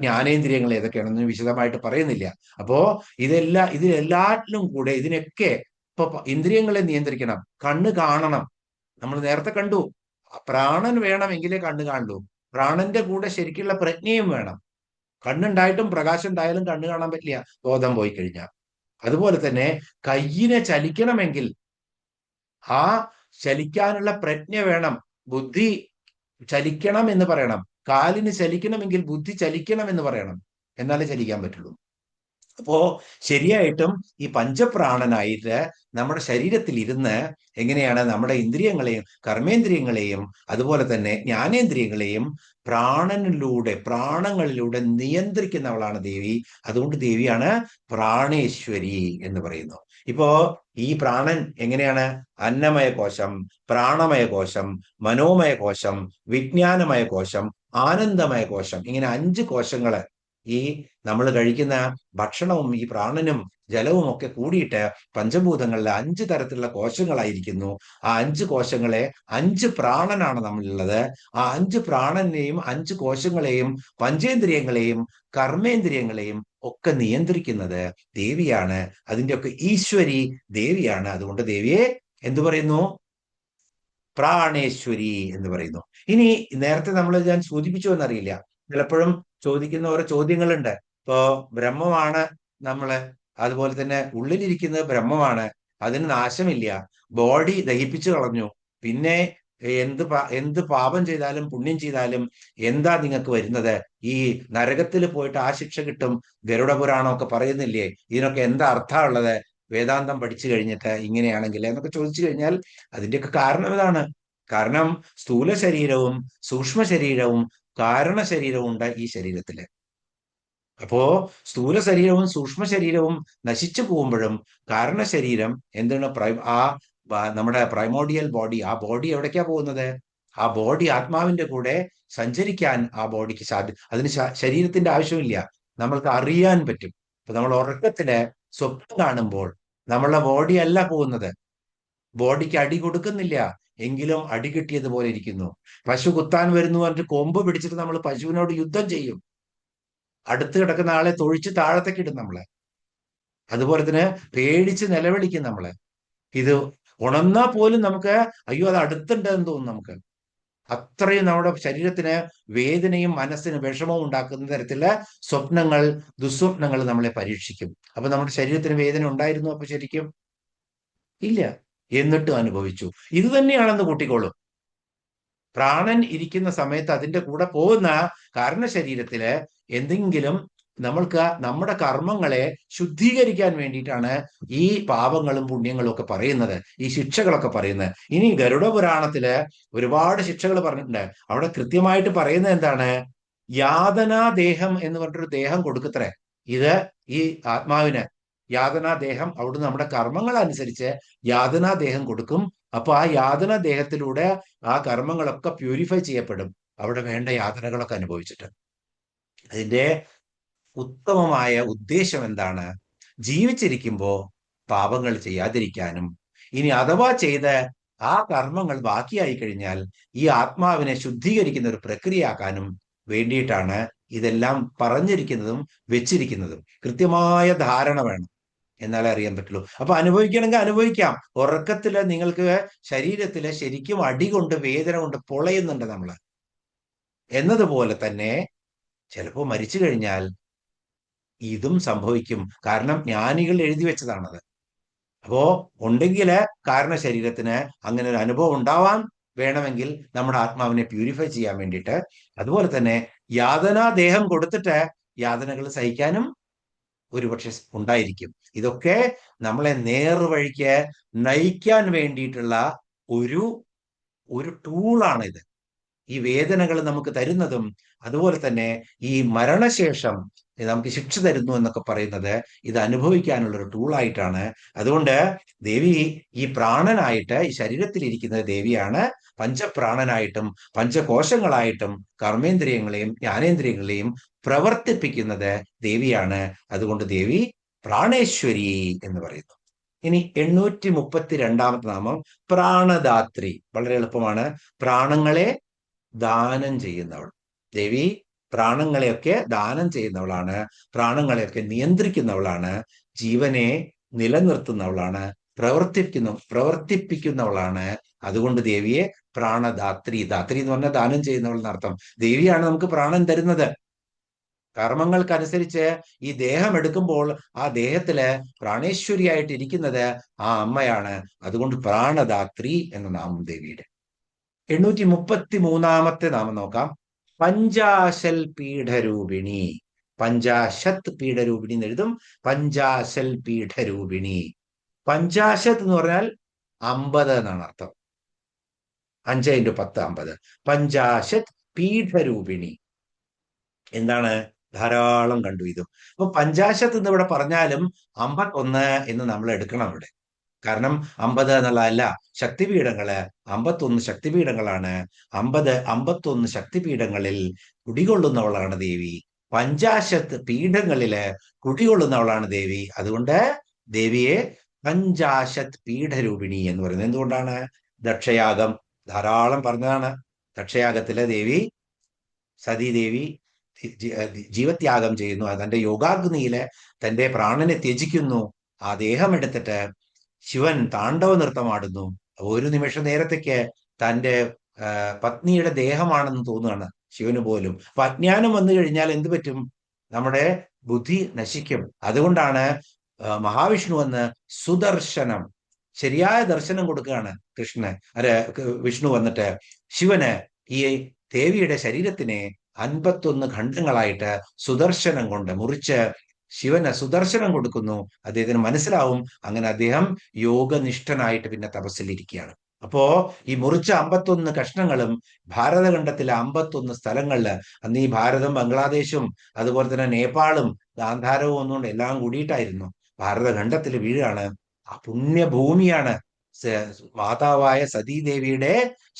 ജ്ഞാനേന്ദ്രിയങ്ങൾ ഏതൊക്കെയാണെന്നും വിശദമായിട്ട് പറയുന്നില്ല. അപ്പോ ഇതിലെല്ലാറ്റിലും കൂടെ ഇതിനൊക്കെ ഇപ്പൊ ഇന്ദ്രിയങ്ങളെ നിയന്ത്രിക്കണം. കണ്ണ് കാണണം. നമ്മൾ നേരത്തെ കണ്ടു, പ്രാണൻ വേണമെങ്കിലേ കണ്ണ് കാണൂ. പ്രാണന്റെ കൂടെ ശരിക്കുള്ള പ്രജ്ഞയും വേണം. കണ്ണുണ്ടായിട്ടും പ്രകാശം ഉണ്ടായാലും കണ്ണ് കാണാൻ പറ്റില്ല, ബോധം പോയി കഴിഞ്ഞാൽ. അതുപോലെ തന്നെ കയ്യിനെ ചലിക്കണമെങ്കിൽ ആ ചലിക്കാനുള്ള പ്രജ്ഞ വേണം. ബുദ്ധി ചലിക്കണം എന്ന് പറയണം. കാലിന് ചലിക്കണമെങ്കിൽ ബുദ്ധി ചലിക്കണം എന്ന് പറയണം. എന്നാലേ ചലിക്കാൻ പറ്റുള്ളൂ. അപ്പോ ശരിയായിട്ടും ഈ പഞ്ചപ്രാണനായിട്ട് നമ്മുടെ ശരീരത്തിൽ ഇരുന്ന് എങ്ങനെയാണ് നമ്മുടെ ഇന്ദ്രിയങ്ങളെയും കർമ്മേന്ദ്രിയങ്ങളെയും അതുപോലെ തന്നെ ജ്ഞാനേന്ദ്രിയങ്ങളെയും പ്രാണങ്ങളിലൂടെ നിയന്ത്രിക്കുന്നവളാണ് ദേവി. അതുകൊണ്ട് ദേവിയാണ് പ്രാണേശ്വരി എന്ന് പറയുന്നു. ഇപ്പോ ഈ പ്രാണൻ എങ്ങനെയാണ്? അന്നമയ കോശം, പ്രാണമയ കോശം, മനോമയ കോശം, വിജ്ഞാനമയ കോശം, ആനന്ദമയ കോശം, ഇങ്ങനെ 5 കോശങ്ങള്. ഈ നമ്മൾ കഴിക്കുന്ന ഭക്ഷണവും ഈ പ്രാണനും ജലവും ഒക്കെ കൂടിയിട്ട് പഞ്ചഭൂതങ്ങളിലെ 5 തരത്തിലുള്ള കോശങ്ങളായിരിക്കുന്നു. ആ 5 കോശങ്ങളെ 5 പ്രാണനാണ് നമ്മളുള്ളത്. ആ 5 പ്രാണനെയും 5 കോശങ്ങളെയും പഞ്ചേന്ദ്രിയങ്ങളെയും കർമ്മേന്ദ്രിയങ്ങളെയും ഒക്കെ നിയന്ത്രിക്കുന്നത് ദേവിയാണ്. അതിന്റെ ഒക്കെ ഈശ്വരി ദേവിയാണ്. അതുകൊണ്ട് ദേവിയെ എന്തു പറയുന്നു? പ്രാണേശ്വരി എന്ന് പറയുന്നു. ഇനി നേരത്തെ ഞാൻ സൂചിപ്പിച്ചു എന്നറിയില്ല, ചിലപ്പോഴും ചോദിക്കുന്ന ഓരോ ചോദ്യങ്ങളുണ്ട്. ഇപ്പോ ബ്രഹ്മമാണ് നമ്മള്, അതുപോലെ തന്നെ ഉള്ളിലിരിക്കുന്നത് ബ്രഹ്മമാണ്, അതിന് നാശമില്ല, ബോഡി ദഹിപ്പിച്ചു കളഞ്ഞു, പിന്നെ എന്ത് പാപം ചെയ്താലും പുണ്യം ചെയ്താലും എന്താ നിങ്ങൾക്ക് വരുന്നത്? ഈ നരകത്തിൽ പോയിട്ട് ആ ശിക്ഷ കിട്ടും, ഗരുഡ പുരാണമൊക്കെ പറയുന്നില്ലേ? ഇതിനൊക്കെ എന്താ അർത്ഥമുള്ളത് വേദാന്തം പഠിച്ചു കഴിഞ്ഞിട്ട് ഇങ്ങനെയാണെങ്കിൽ എന്നൊക്കെ ചോദിച്ചു കഴിഞ്ഞാൽ അതിന്റെയൊക്കെ കാരണം ഇതാണ്. കാരണം സ്ഥൂല ശരീരവും സൂക്ഷ്മ ശരീരവും കാരണ ശരീരവും ഉണ്ട് ഈ ശരീരത്തില്. അപ്പോ സ്ഥൂല ശരീരവും സൂക്ഷ്മ ശരീരവും നശിച്ചു പോകുമ്പോഴും കാരണ ശരീരം എന്താണ്? നമ്മുടെ പ്രൈമോഡിയൽ ബോഡി, ആ ബോഡി എവിടേക്കാ പോകുന്നത്? ആ ബോഡി ആത്മാവിന്റെ കൂടെ സഞ്ചരിക്കാൻ ആ ബോഡിക്ക് അതിന് ശരീരത്തിന്റെ ആവശ്യമില്ല. നമ്മൾക്ക് അറിയാൻ പറ്റും. ഇപ്പൊ നമ്മൾ ഉറക്കത്തില് സ്വപ്നം കാണുമ്പോൾ നമ്മളുടെ ബോഡി അല്ല പോകുന്നത്, ബോഡിക്ക് അടി കൊടുക്കുന്നില്ല, എങ്കിലും അടി കിട്ടിയതുപോലെ ഇരിക്കുന്നു. പശു കുത്താൻ വരുന്നു പറഞ്ഞിട്ട് കൊമ്പ് പിടിച്ചിട്ട് നമ്മൾ പശുവിനോട് യുദ്ധം ചെയ്യും. അടുത്ത് കിടക്കുന്ന ആളെ തൊഴിച്ച് താഴത്തേക്ക് ഇടും നമ്മളെ. അതുപോലെ തന്നെ പേടിച്ച് നിലവിളിക്കും നമ്മള്. ഇത് ഉണർന്നാൽ പോലും നമുക്ക് അയ്യോ അത് അടുത്തുണ്ട് എന്ന് തോന്നും നമുക്ക്. അത്രയും നമ്മുടെ ശരീരത്തിന് വേദനയും മനസ്സിന് വിഷമവും ഉണ്ടാക്കുന്ന തരത്തിലുള്ള സ്വപ്നങ്ങൾ, ദുസ്വപ്നങ്ങൾ നമ്മളെ പരീക്ഷിക്കും. അപ്പൊ നമ്മുടെ ശരീരത്തിന് വേദന ഉണ്ടായിരുന്നു അപ്പൊ ശരിക്കും? ഇല്ല. എന്നിട്ടും അനുഭവിച്ചു. ഇത് തന്നെയാണെന്ന് കൂട്ടിക്കോളും. പ്രാണൻ ഇരിക്കുന്ന സമയത്ത് അതിന്റെ കൂടെ പോകുന്ന കാരണശരീരത്തില് എന്തെങ്കിലും നമ്മൾക്ക് നമ്മുടെ കർമ്മങ്ങളെ ശുദ്ധീകരിക്കാൻ വേണ്ടിയിട്ടാണ് ഈ പാപങ്ങളും പുണ്യങ്ങളും ഒക്കെ പറയുന്നത്, ഈ ശിക്ഷകളൊക്കെ പറയുന്നത്. ഇനി ഗരുഡ പുരാണത്തില് ഒരുപാട് ശിക്ഷകൾ പറഞ്ഞിട്ടുണ്ട്. അവിടെ കൃത്യമായിട്ട് പറയുന്നത് എന്താണ്? യാതനാദേഹം എന്ന് പറഞ്ഞിട്ടൊരു ദേഹം കൊടുക്കത്രേ ഇത് ഈ ആത്മാവിന്. യാതനാദേഹം അവിടുന്ന് നമ്മുടെ കർമ്മങ്ങൾ അനുസരിച്ച് യാതനാദേഹം കൊടുക്കും. അപ്പൊ ആ യാതനാദേഹത്തിലൂടെ ആ കർമ്മങ്ങളൊക്കെ പ്യൂരിഫൈ ചെയ്യപ്പെടും, അവിടെ വേണ്ട യാതനകളൊക്കെ അനുഭവിച്ചിട്ട്. അതിന്റെ ഉത്തമമായ ഉദ്ദേശം എന്താണ്? ജീവിച്ചിരിക്കുമ്പോ പാപങ്ങൾ ചെയ്യാതിരിക്കാനും, ഇനി അഥവാ ചെയ്ത് ആ കർമ്മങ്ങൾ ബാക്കിയായി കഴിഞ്ഞാൽ ഈ ആത്മാവിനെ ശുദ്ധീകരിക്കുന്ന ഒരു പ്രക്രിയയാക്കാനും വേണ്ടിയിട്ടാണ് ഇതെല്ലാം പറഞ്ഞിരിക്കുന്നതും വെച്ചിരിക്കുന്നതും. കൃത്യമായ ധാരണ വേണം, എന്നാലേ അറിയാൻ പറ്റുള്ളൂ. അപ്പൊ അനുഭവിക്കണമെങ്കിൽ അനുഭവിക്കാം. ഉറക്കത്തില് നിങ്ങൾക്ക് ശരീരത്തില് ശരിക്കും അടി കൊണ്ട് വേദന കൊണ്ട് പൊളയുന്നുണ്ട് നമ്മള് എന്നതുപോലെ തന്നെ ചിലപ്പോ മരിച്ചു കഴിഞ്ഞാൽ ഇതും സംഭവിക്കും. കാരണം ജ്ഞാനികൾ എഴുതി വെച്ചതാണത്. അപ്പോ ഉണ്ടെങ്കിൽ കാരണ ശരീരത്തിന് അങ്ങനെ ഒരു അനുഭവം ഉണ്ടാവാൻ വേണമെങ്കിൽ നമ്മുടെ ആത്മാവിനെ പ്യൂരിഫൈ ചെയ്യാൻ വേണ്ടിയിട്ട്. അതുപോലെ തന്നെ യാതനാദേഹം കൊടുത്തിട്ട് യാതനകൾ സഹിക്കാനും ഒരുപക്ഷെ ഉണ്ടായിരിക്കും. ഇതൊക്കെ നമ്മളെ നേർവഴിക്ക് നയിക്കാൻ വേണ്ടിയിട്ടുള്ള ഒരു ഒരു ടൂളാണ് ഇത്. ഈ വേദനകൾ നമുക്ക് തരുന്നതും അതുപോലെ തന്നെ ഈ മരണശേഷം നമുക്ക് ശിക്ഷ തരുന്നു എന്നൊക്കെ പറയുന്നത് ഇത് അനുഭവിക്കാനുള്ള ഒരു ടൂളായിട്ടാണ്. അതുകൊണ്ട് ദേവി ഈ പ്രാണനായിട്ട് ഈ ശരീരത്തിലിരിക്കുന്നത് ദേവിയാണ്. പഞ്ചപ്രാണനായിട്ടും പഞ്ചകോശങ്ങളായിട്ടും കർമ്മേന്ദ്രിയങ്ങളെയും ജ്ഞാനേന്ദ്രിയങ്ങളെയും പ്രവർത്തിപ്പിക്കുന്നത് ദേവിയാണ്. അതുകൊണ്ട് ദേവി പ്രാണേശ്വരി എന്ന് പറയുന്നു. ഇനി 832 നാമം പ്രാണദാത്രി. വളരെ എളുപ്പമാണ്. പ്രാണങ്ങളെ ദാനം ചെയ്യുന്നവൾ ദേവി. പ്രാണങ്ങളെയൊക്കെ ദാനം ചെയ്യുന്നവളാണ്, പ്രാണങ്ങളെയൊക്കെ നിയന്ത്രിക്കുന്നവളാണ്, ജീവനെ നിലനിർത്തുന്നവളാണ്, പ്രവർത്തിപ്പിക്കുന്നവളാണ്. അതുകൊണ്ട് ദേവിയെ പ്രാണദാത്രി. ദാത്രി എന്ന് പറഞ്ഞാൽ ദാനം ചെയ്യുന്നവൾ എന്നർത്ഥം. ദേവിയാണ് നമുക്ക് പ്രാണൻ തരുന്നത്. കർമ്മങ്ങൾക്കനുസരിച്ച് ഈ ദേഹം എടുക്കുമ്പോൾ ആ ദേഹത്തില് പ്രാണേശ്വരിയായിട്ട് ഇരിക്കുന്നത് ആ അമ്മയാണ്. അതുകൊണ്ട് പ്രാണദാത്രി എന്ന നാമം ദേവിയുടെ. 833 നാമം നോക്കാം. പഞ്ചാശൽ പീഠരൂപിണി. പഞ്ചാശത് പീഠരൂപിണി എന്ന് എഴുതും, പഞ്ചാശൽ പീഠരൂപിണി. പഞ്ചാശത്ത് എന്ന് പറഞ്ഞാൽ 50 എന്നാണ് അർത്ഥം. 5 × 10 50. പഞ്ചാശത് പീഠരൂപിണി എന്താണ്? ധാരാളം കണ്ടു ഇതും. അപ്പൊ പഞ്ചാശത്ത് എന്ന് ഇവിടെ പറഞ്ഞാലും 51 എന്ന് നമ്മൾ എടുക്കണം ഇവിടെ. കാരണം 50 എന്നുള്ളതല്ല, ശക്തിപീഠങ്ങള് 51 ശക്തിപീഠങ്ങളാണ്. 51 ശക്തിപീഠങ്ങളിൽ കുടികൊള്ളുന്നവളാണ് ദേവി. പഞ്ചാശത്ത് പീഠങ്ങളില് കുടികൊള്ളുന്നവളാണ് ദേവി. അതുകൊണ്ട് ദേവിയെ പഞ്ചാശത് പീഠരൂപിണി എന്ന് പറയുന്നത്. എന്തുകൊണ്ടാണ്? ദക്ഷയാഗം ധാരാളം പറഞ്ഞതാണ്. ദക്ഷയാഗത്തിലെ ദേവി സതീദേവി ജീവത്യാഗം ചെയ്യുന്നു. തന്റെ യോഗാഗ്നിയില് തന്റെ പ്രാണനെ ത്യജിക്കുന്നു. ആ ദേഹം എടുത്തിട്ട് ശിവൻ താണ്ഡവ നൃത്തമാടുന്നു. ഒരു നിമിഷ നേരത്തേക്ക് തന്റെ പത്നിയുടെ ദേഹമാണെന്ന് തോന്നുകയാണ് ശിവന് പോലും. അപ്പൊ അജ്ഞാനം വന്നു കഴിഞ്ഞാൽ എന്ത് പറ്റും? നമ്മുടെ ബുദ്ധി നശിക്കും. അതുകൊണ്ടാണ് മഹാവിഷ്ണു വന്ന് സുദർശനം, ശരിയായ ദർശനം കൊടുക്കുകയാണ് കൃഷ്ണന് വിഷ്ണു വന്നിട്ട് ശിവന് ഈ ദേവിയുടെ ശരീരത്തിനെ 51 ഖണ്ഡങ്ങളായിട്ട് സുദർശനം കൊണ്ട് മുറിച്ച് ശിവന് സുദർശനം കൊടുക്കുന്നു. അദ്ദേഹത്തിന് മനസ്സിലാവും. അങ്ങനെ അദ്ദേഹം യോഗനിഷ്ഠനായിട്ട് പിന്നെ തപസ്സിലിരിക്കുകയാണ്. അപ്പോ ഈ മുറിച്ച 51 കഷ്ണങ്ങളും ഭാരതഖണ്ഡത്തിലെ 51 സ്ഥലങ്ങളില്, അന്ന് ഈ ഭാരതം ബംഗ്ലാദേശും അതുപോലെ തന്നെ നേപ്പാളും ഗാന്ധാരവും ഒന്നുകൊണ്ട് എല്ലാം കൂടിയിട്ടായിരുന്നു ഭാരതഖണ്ഡത്തിൽ വീഴാണ്. ആ പുണ്യഭൂമിയാണ് മാതാവായ സതീദേവിയുടെ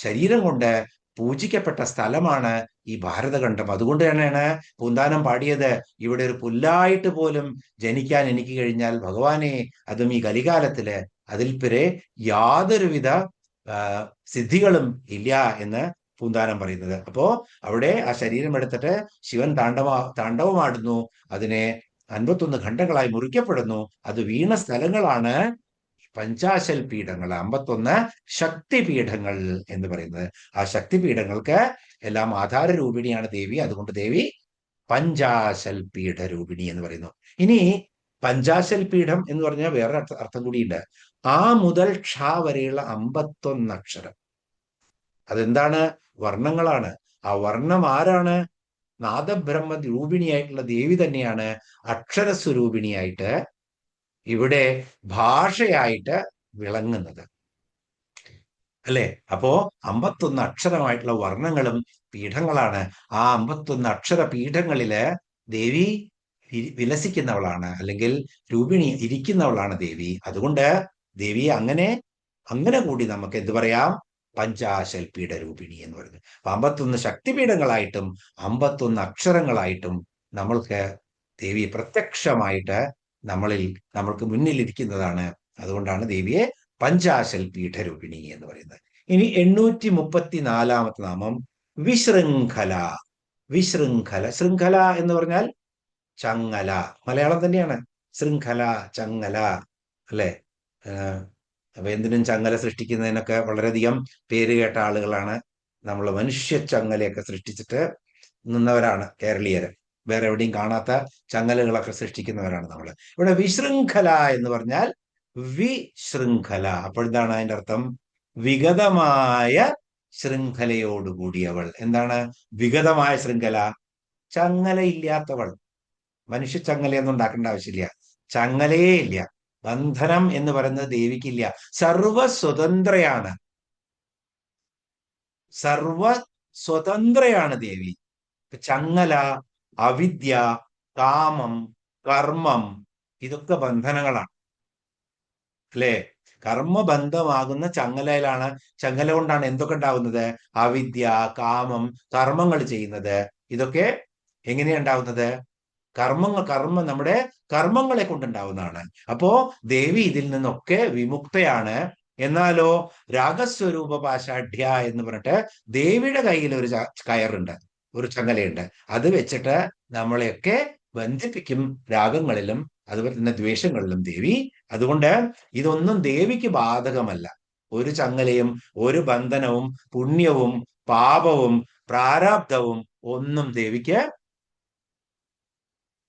ശരീരം കൊണ്ട് പൂജിക്കപ്പെട്ട സ്ഥലമാണ് ഈ ഭാരതഖണ്ഡം. അതുകൊണ്ട് തന്നെയാണ് പൂന്താനം പാടിയത്, ഇവിടെ ഒരു പുല്ലായിട്ട് പോലും ജനിക്കാൻ എനിക്ക് കഴിഞ്ഞാൽ ഭഗവാനെ, അതും ഈ കലികാലത്തില് അതിൽ പിരെ യാതൊരുവിധ സിദ്ധികളും ഇല്ല എന്ന് പൂന്താനം പറയുന്നത്. അപ്പോ അവിടെ ആ ശരീരം എടുത്തിട്ട് ശിവൻ താണ്ഡവമാടുന്നു. അതിനെ 51 ഖണ്ഡങ്ങളായി മുറിക്കപ്പെടുന്നു. അത് വീണ സ്ഥലങ്ങളാണ് പഞ്ചാശൽ പീഠങ്ങൾ, 51 ശക്തിപീഠങ്ങൾ എന്ന് പറയുന്നത്. ആ ശക്തിപീഠങ്ങൾക്ക് എല്ലാം ആധാരരൂപിണിയാണ് ദേവി. അതുകൊണ്ട് ദേവി പഞ്ചാശൽ പീഠരൂപിണി എന്ന് പറയുന്നു. ഇനി പഞ്ചാശൽ പീഠം എന്ന് പറഞ്ഞാൽ വേറെ അർത്ഥം കൂടിയുണ്ട്. ആ മുതൽ ക്ഷ വരെയുള്ള 51 അക്ഷരം, അതെന്താണ്? വർണ്ണങ്ങളാണ്. ആ വർണ്ണം ആരാണ്? നാദബ്രഹ്മ രൂപിണിയായിട്ടുള്ള ദേവി തന്നെയാണ് അക്ഷരസ്വരൂപിണിയായിട്ട് ഇവിടെ ഭാഷയായിട്ട് വിളങ്ങുന്നത്, അല്ലെ? അപ്പോ 51 അക്ഷരമായിട്ടുള്ള വർണ്ണങ്ങളും പീഠങ്ങളാണ്. ആ 51 അക്ഷര പീഠങ്ങളില് ദേവി വിലസിക്കുന്നവളാണ്, അല്ലെങ്കിൽ രൂപിണി ഇരിക്കുന്നവളാണ് ദേവി. അതുകൊണ്ട് ദേവി അങ്ങനെ കൂടി നമുക്ക് എന്ത് പറയാം? പഞ്ചാശൽ പീഠരൂപിണി എന്ന് പറയുന്നത്. 51 ശക്തിപീഠങ്ങളായിട്ടും 51 അക്ഷരങ്ങളായിട്ടും നമ്മൾക്ക് ദേവി പ്രത്യക്ഷമായിട്ട് നമ്മൾക്ക് മുന്നിൽ ഇരിക്കുന്നതാണ്. അതുകൊണ്ടാണ് ദേവിയെ പഞ്ചാശൽ പീഠരൂപിണി എന്ന് പറയുന്നത്. ഇനി 834 നാമം വിശൃംഖല. വിശൃംഖല, ശൃംഖല എന്ന് പറഞ്ഞാൽ ചങ്ങല, മലയാളം തന്നെയാണ്. ശൃംഖല, ചങ്ങല, അല്ലെ? അപ്പൊ എന്തിനും ചങ്ങല സൃഷ്ടിക്കുന്നതിനൊക്കെ വളരെയധികം പേര് കേട്ട ആളുകളാണ് നമ്മൾ. മനുഷ്യ ചങ്ങലയൊക്കെ സൃഷ്ടിച്ചിട്ട് നിന്നവരാണ് കേരളീയര്. വേറെ എവിടെയും കാണാത്ത ചങ്ങലകളൊക്കെ സൃഷ്ടിക്കുന്നവരാണ് നമ്മൾ. ഇവിടെ വിശൃംഖല എന്ന് പറഞ്ഞാൽ വിശൃംഖല. അപ്പോഴെന്താണ് അതിന്റെ അർത്ഥം? വിഗതമായ ശൃംഖലയോടുകൂടിയവൾ. എന്താണ് വിഗതമായ ശൃംഖല? ചങ്ങലയില്ലാത്തവൾ. മനുഷ്യ ചങ്ങലയൊന്നും ഉണ്ടാക്കേണ്ട ആവശ്യമില്ല, ചങ്ങലയേ ഇല്ല. ബന്ധനം എന്ന് പറയുന്നത് ദേവിക്കില്ല. സർവസ്വതന്ത്രയാണ്, സർവസ്വതന്ത്രയാണ് ദേവി. ചങ്ങല, അവിദ്യ, കാമം, കർമ്മം, ഇതൊക്കെ ബന്ധനങ്ങളാണ്, അല്ലെ? കർമ്മബന്ധമാകുന്ന ചങ്ങല കൊണ്ടാണ് എന്തൊക്കെ ഉണ്ടാവുന്നത്? അവിദ്യ, കാമം, കർമ്മങ്ങൾ ചെയ്യുന്നത്. ഇതൊക്കെ എങ്ങനെയാ ഉണ്ടാവുന്നത്? നമ്മുടെ കർമ്മങ്ങളെ കൊണ്ടുണ്ടാവുന്നതാണ്. അപ്പോ ദേവി ഇതിൽ നിന്നൊക്കെ വിമുക്തയാണ്. എന്നാലോ രാഗസ്വരൂപ പാശാഢ്യ എന്ന് പറഞ്ഞിട്ട് ദേവിയുടെ കയ്യിൽ ഒരു കയറുണ്ട്, ഒരു ചങ്ങലയുണ്ട്. അത് വെച്ചിട്ട് നമ്മളെയൊക്കെ ബന്ധിപ്പിക്കും രാഗങ്ങളിലും അതുപോലെ തന്നെ ദ്വേഷങ്ങളിലും ദേവി. അതുകൊണ്ട് ഇതൊന്നും ദേവിക്ക് ബാധകമല്ല. ഒരു ചങ്ങലയും ഒരു ബന്ധനവും പുണ്യവും പാപവും പ്രാരാബ്ധവും ഒന്നും ദേവിക്ക്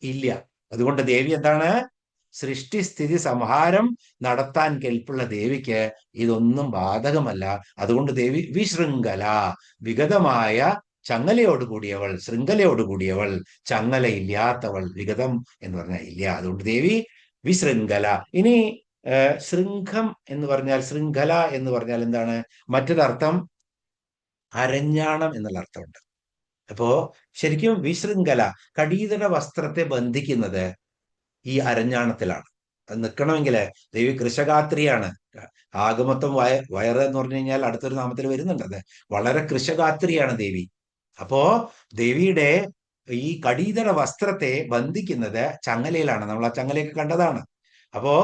ഇല്ല. അതുകൊണ്ട് ദേവി എന്താണ്? സൃഷ്ടിസ്ഥിതി സംഹാരം നടത്താൻ കെൽപ്പുള്ള ദേവിക്ക് ഇതൊന്നും ബാധകമല്ല. അതുകൊണ്ട് ദേവി വിശൃംഖല, വിഗതമായ ചങ്ങലയോട് കൂടിയവൾ, ശൃംഖലയോട് കൂടിയവൾ, ചങ്ങലയില്ലാത്തവൾ. വിഗതം എന്ന് പറഞ്ഞാൽ ഇല്ല. അതുകൊണ്ട് ദേവി വിശൃംഖല. ഇനി ശൃംഖം എന്ന് പറഞ്ഞാൽ, ശൃംഖല എന്ന് പറഞ്ഞാൽ എന്താണ്? മറ്റൊരർത്ഥം അരഞ്ഞാണം എന്നുള്ള അർത്ഥമുണ്ട്. അപ്പോ ശരിക്കും വിശൃംഖല, കടീതര വസ്ത്രത്തെ ബന്ധിക്കുന്നത് ഈ അരഞ്ഞാണത്തിലാണ്. അത് നിൽക്കണമെങ്കിൽ ദേവി കൃശഗാത്രിയാണ്. ആകമൊത്തം വയറ് എന്ന് പറഞ്ഞു കഴിഞ്ഞാൽ അടുത്തൊരു നാമത്തിൽ വരുന്നുണ്ട്. അത് വളരെ കൃശഗാത്രിയാണ് ദേവി. അപ്പോ ദേവിയുടെ ഈ കടീതര വസ്ത്രത്തെ ബന്ധിക്കുന്നത് ചങ്ങലയിലാണ്. നമ്മൾ ആ ചങ്ങലയൊക്കെ കണ്ടതാണ്. അപ്പോ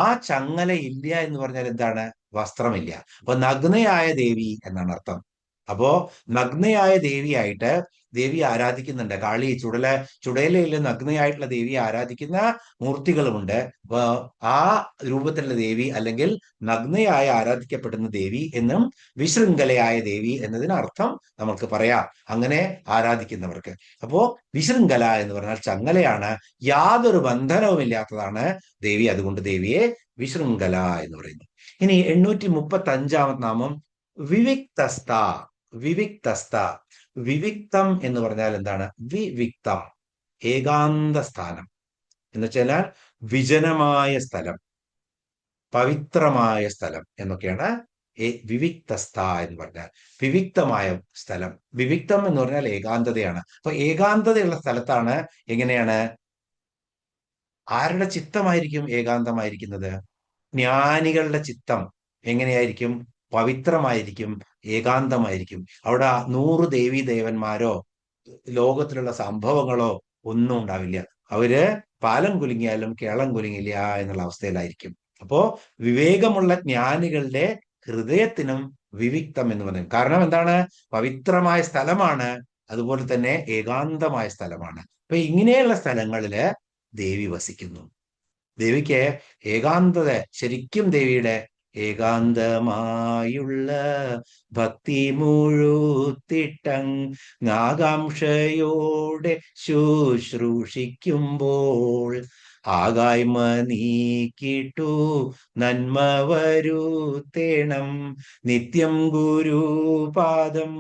ആ ചങ്ങല ഇല്ല എന്ന് പറഞ്ഞാൽ എന്താണ്? വസ്ത്രമില്ല. അപ്പൊ നഗ്നയായ ദേവി എന്നാണ് അർത്ഥം. അപ്പോ നഗ്നയായ ദേവിയായിട്ട് ദേവി ആരാധിക്കുന്നുണ്ട്. കാളി, ചുടലയിൽ നഗ്നയായിട്ടുള്ള ദേവിയെ ആരാധിക്കുന്ന മൂർത്തികളുമുണ്ട്. ആ രൂപത്തിലുള്ള ദേവി, അല്ലെങ്കിൽ നഗ്നയായ ആരാധിക്കപ്പെടുന്ന ദേവി എന്നും വിശൃംഖലയായ ദേവി എന്നതിന് അർത്ഥം നമുക്ക് പറയാം, അങ്ങനെ ആരാധിക്കുന്നവർക്ക്. അപ്പോ വിശൃംഖല എന്ന് പറഞ്ഞാൽ ചങ്ങലയാണ്, യാതൊരു ബന്ധനവും ഇല്ലാത്തതാണ് ദേവി. അതുകൊണ്ട് ദേവിയെ വിശൃംഖല എന്ന് പറയുന്നു. ഇനി 835 നാമം വിവിക്തസ്ത. വിവിക്തസ്ത, വിവിക്തം എന്ന് പറഞ്ഞാൽ എന്താണ്? വിവിക്തം, ഏകാന്ത സ്ഥാനം എന്ന് വെച്ചാൽ വിജനമായ സ്ഥലം, പവിത്രമായ സ്ഥലം എന്നൊക്കെയാണ് വിവിക്തസ്ഥ എന്ന് പറഞ്ഞാൽ. വിവിക്തമായ സ്ഥലം, വിവിക്തം എന്ന് പറഞ്ഞാൽ ഏകാന്തതയാണ്. അപ്പൊ ഏകാന്തതയുള്ള സ്ഥലത്താണ് എങ്ങനെയാണ്? ആരുടെ ചിത്തമായിരിക്കും ഏകാന്തമായിരിക്കുന്നത്? ജ്ഞാനികളുടെ ചിത്തം എങ്ങനെയായിരിക്കും? പവിത്രമായിരിക്കും, ഏകാന്തമായിരിക്കും. അവിടെ 100 ദേവീ ദേവന്മാരോ ലോകത്തിലുള്ള സംഭവങ്ങളോ ഒന്നും ഉണ്ടാവില്ല. അവര് പാലം കുലുങ്ങിയാലും കേളം കുലുങ്ങില്ല എന്നുള്ള അവസ്ഥയിലായിരിക്കും. അപ്പോ വിവേകമുള്ള ജ്ഞാനികളുടെ ഹൃദയത്തിനും വിവിക്തം എന്ന് പറയും. കാരണം എന്താണ്? പവിത്രമായ സ്ഥലമാണ്, അതുപോലെ തന്നെ ഏകാന്തമായ സ്ഥലമാണ്. അപ്പൊ ഇങ്ങനെയുള്ള സ്ഥലങ്ങളില് ദേവി വസിക്കുന്നു. ദേവിക്ക് ഏകാന്തത, ശരിക്കും ദേവിയുടെ ഏകാന്തമായുള്ള ഭക്തി മുഴുത്തിട്ടങ്ങാകാംക്ഷയോടെ ശുശ്രൂഷിക്കുമ്പോൾ ആകായ്മ നീക്കിട്ടു നന്മ വരുത്തേണം, നിത്യം ഗുരുപാദം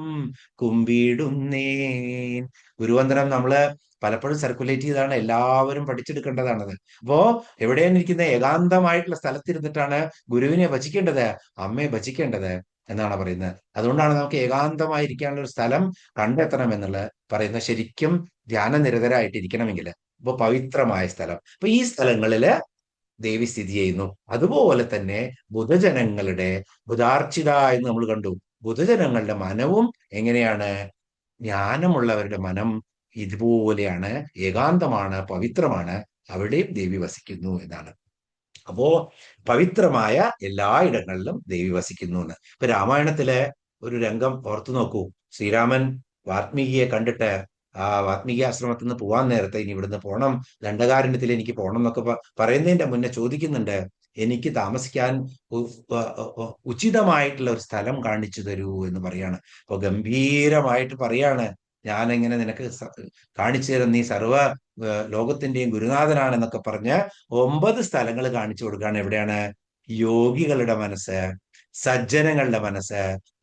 കുമ്പിടുന്നേൻ. ഗുരുവന്ദനം നമ്മള് പലപ്പോഴും സർക്കുലേറ്റ് ചെയ്താണ്, എല്ലാവരും പഠിച്ചെടുക്കേണ്ടതാണത്. അപ്പോ എവിടെയാണ് ഇരിക്കുന്ന? ഏകാന്തമായിട്ടുള്ള സ്ഥലത്തിരുന്നിട്ടാണ് ഗുരുവിനെ ഭജിക്കേണ്ടത്, അമ്മയെ ഭജിക്കേണ്ടത് എന്നാണ് പറയുന്നത്. അതുകൊണ്ടാണ് നമുക്ക് ഏകാന്തമായിരിക്കാനുള്ള ഒരു സ്ഥലം കണ്ടെത്തണം എന്നുള്ളത് പറയുന്നത്. ശരിക്കും ധ്യാനനിരതരായിട്ടിരിക്കണമെങ്കിൽ അപ്പൊ പവിത്രമായ സ്ഥലം. അപ്പൊ ഈ സ്ഥലങ്ങളില് ദേവി സ്ഥിതി ചെയ്യുന്നു. അതുപോലെ തന്നെ ബുധജനങ്ങളുടെ ബുധാർച്ചിത എന്ന് നമ്മൾ കണ്ടു. ബുധജനങ്ങളുടെ മനവും എങ്ങനെയാണ്? ജ്ഞാനമുള്ളവരുടെ മനം ഇതുപോലെയാണ്, ഏകാന്തമാണ്, പവിത്രമാണ്. അവിടെയും ദേവി വസിക്കുന്നു എന്നാണ്. അപ്പോ പവിത്രമായ എല്ലായിടങ്ങളിലും ദേവി വസിക്കുന്നു എന്ന്. ഇപ്പൊ രാമായണത്തിലെ ഒരു രംഗം ഓർത്തു നോക്കൂ. ശ്രീരാമൻ വാൽമീകിയെ കണ്ടിട്ട് ആ വാൽമീകി ആശ്രമത്തിൽ നിന്ന് പോവാൻ നേരത്തെ, ഇനി ഇവിടുന്ന് പോണം, ദണ്ഡകാരണ്യത്തിൽ എനിക്ക് പോണം എന്നൊക്കെ പറയുന്നതിന്റെ മുന്നേ ചോദിക്കുന്നുണ്ട്, എനിക്ക് താമസിക്കാൻ ഉചിതമായിട്ടുള്ള ഒരു സ്ഥലം കാണിച്ചു തരൂ എന്ന് പറയാണ്. അപ്പൊ ഗംഭീരമായിട്ട് പറയാണ്, ഞാൻ എങ്ങനെ നിനക്ക് കാണിച്ചു തരും, നീ സർവ ലോകത്തിന്റെയും ഗുരുനാഥനാണെന്നൊക്കെ പറഞ്ഞ് 9 സ്ഥലങ്ങൾ കാണിച്ചു കൊടുക്കുകയാണ്. എവിടെയാണ്? യോഗികളുടെ മനസ്സ്, സജ്ജനങ്ങളുടെ മനസ്സ്,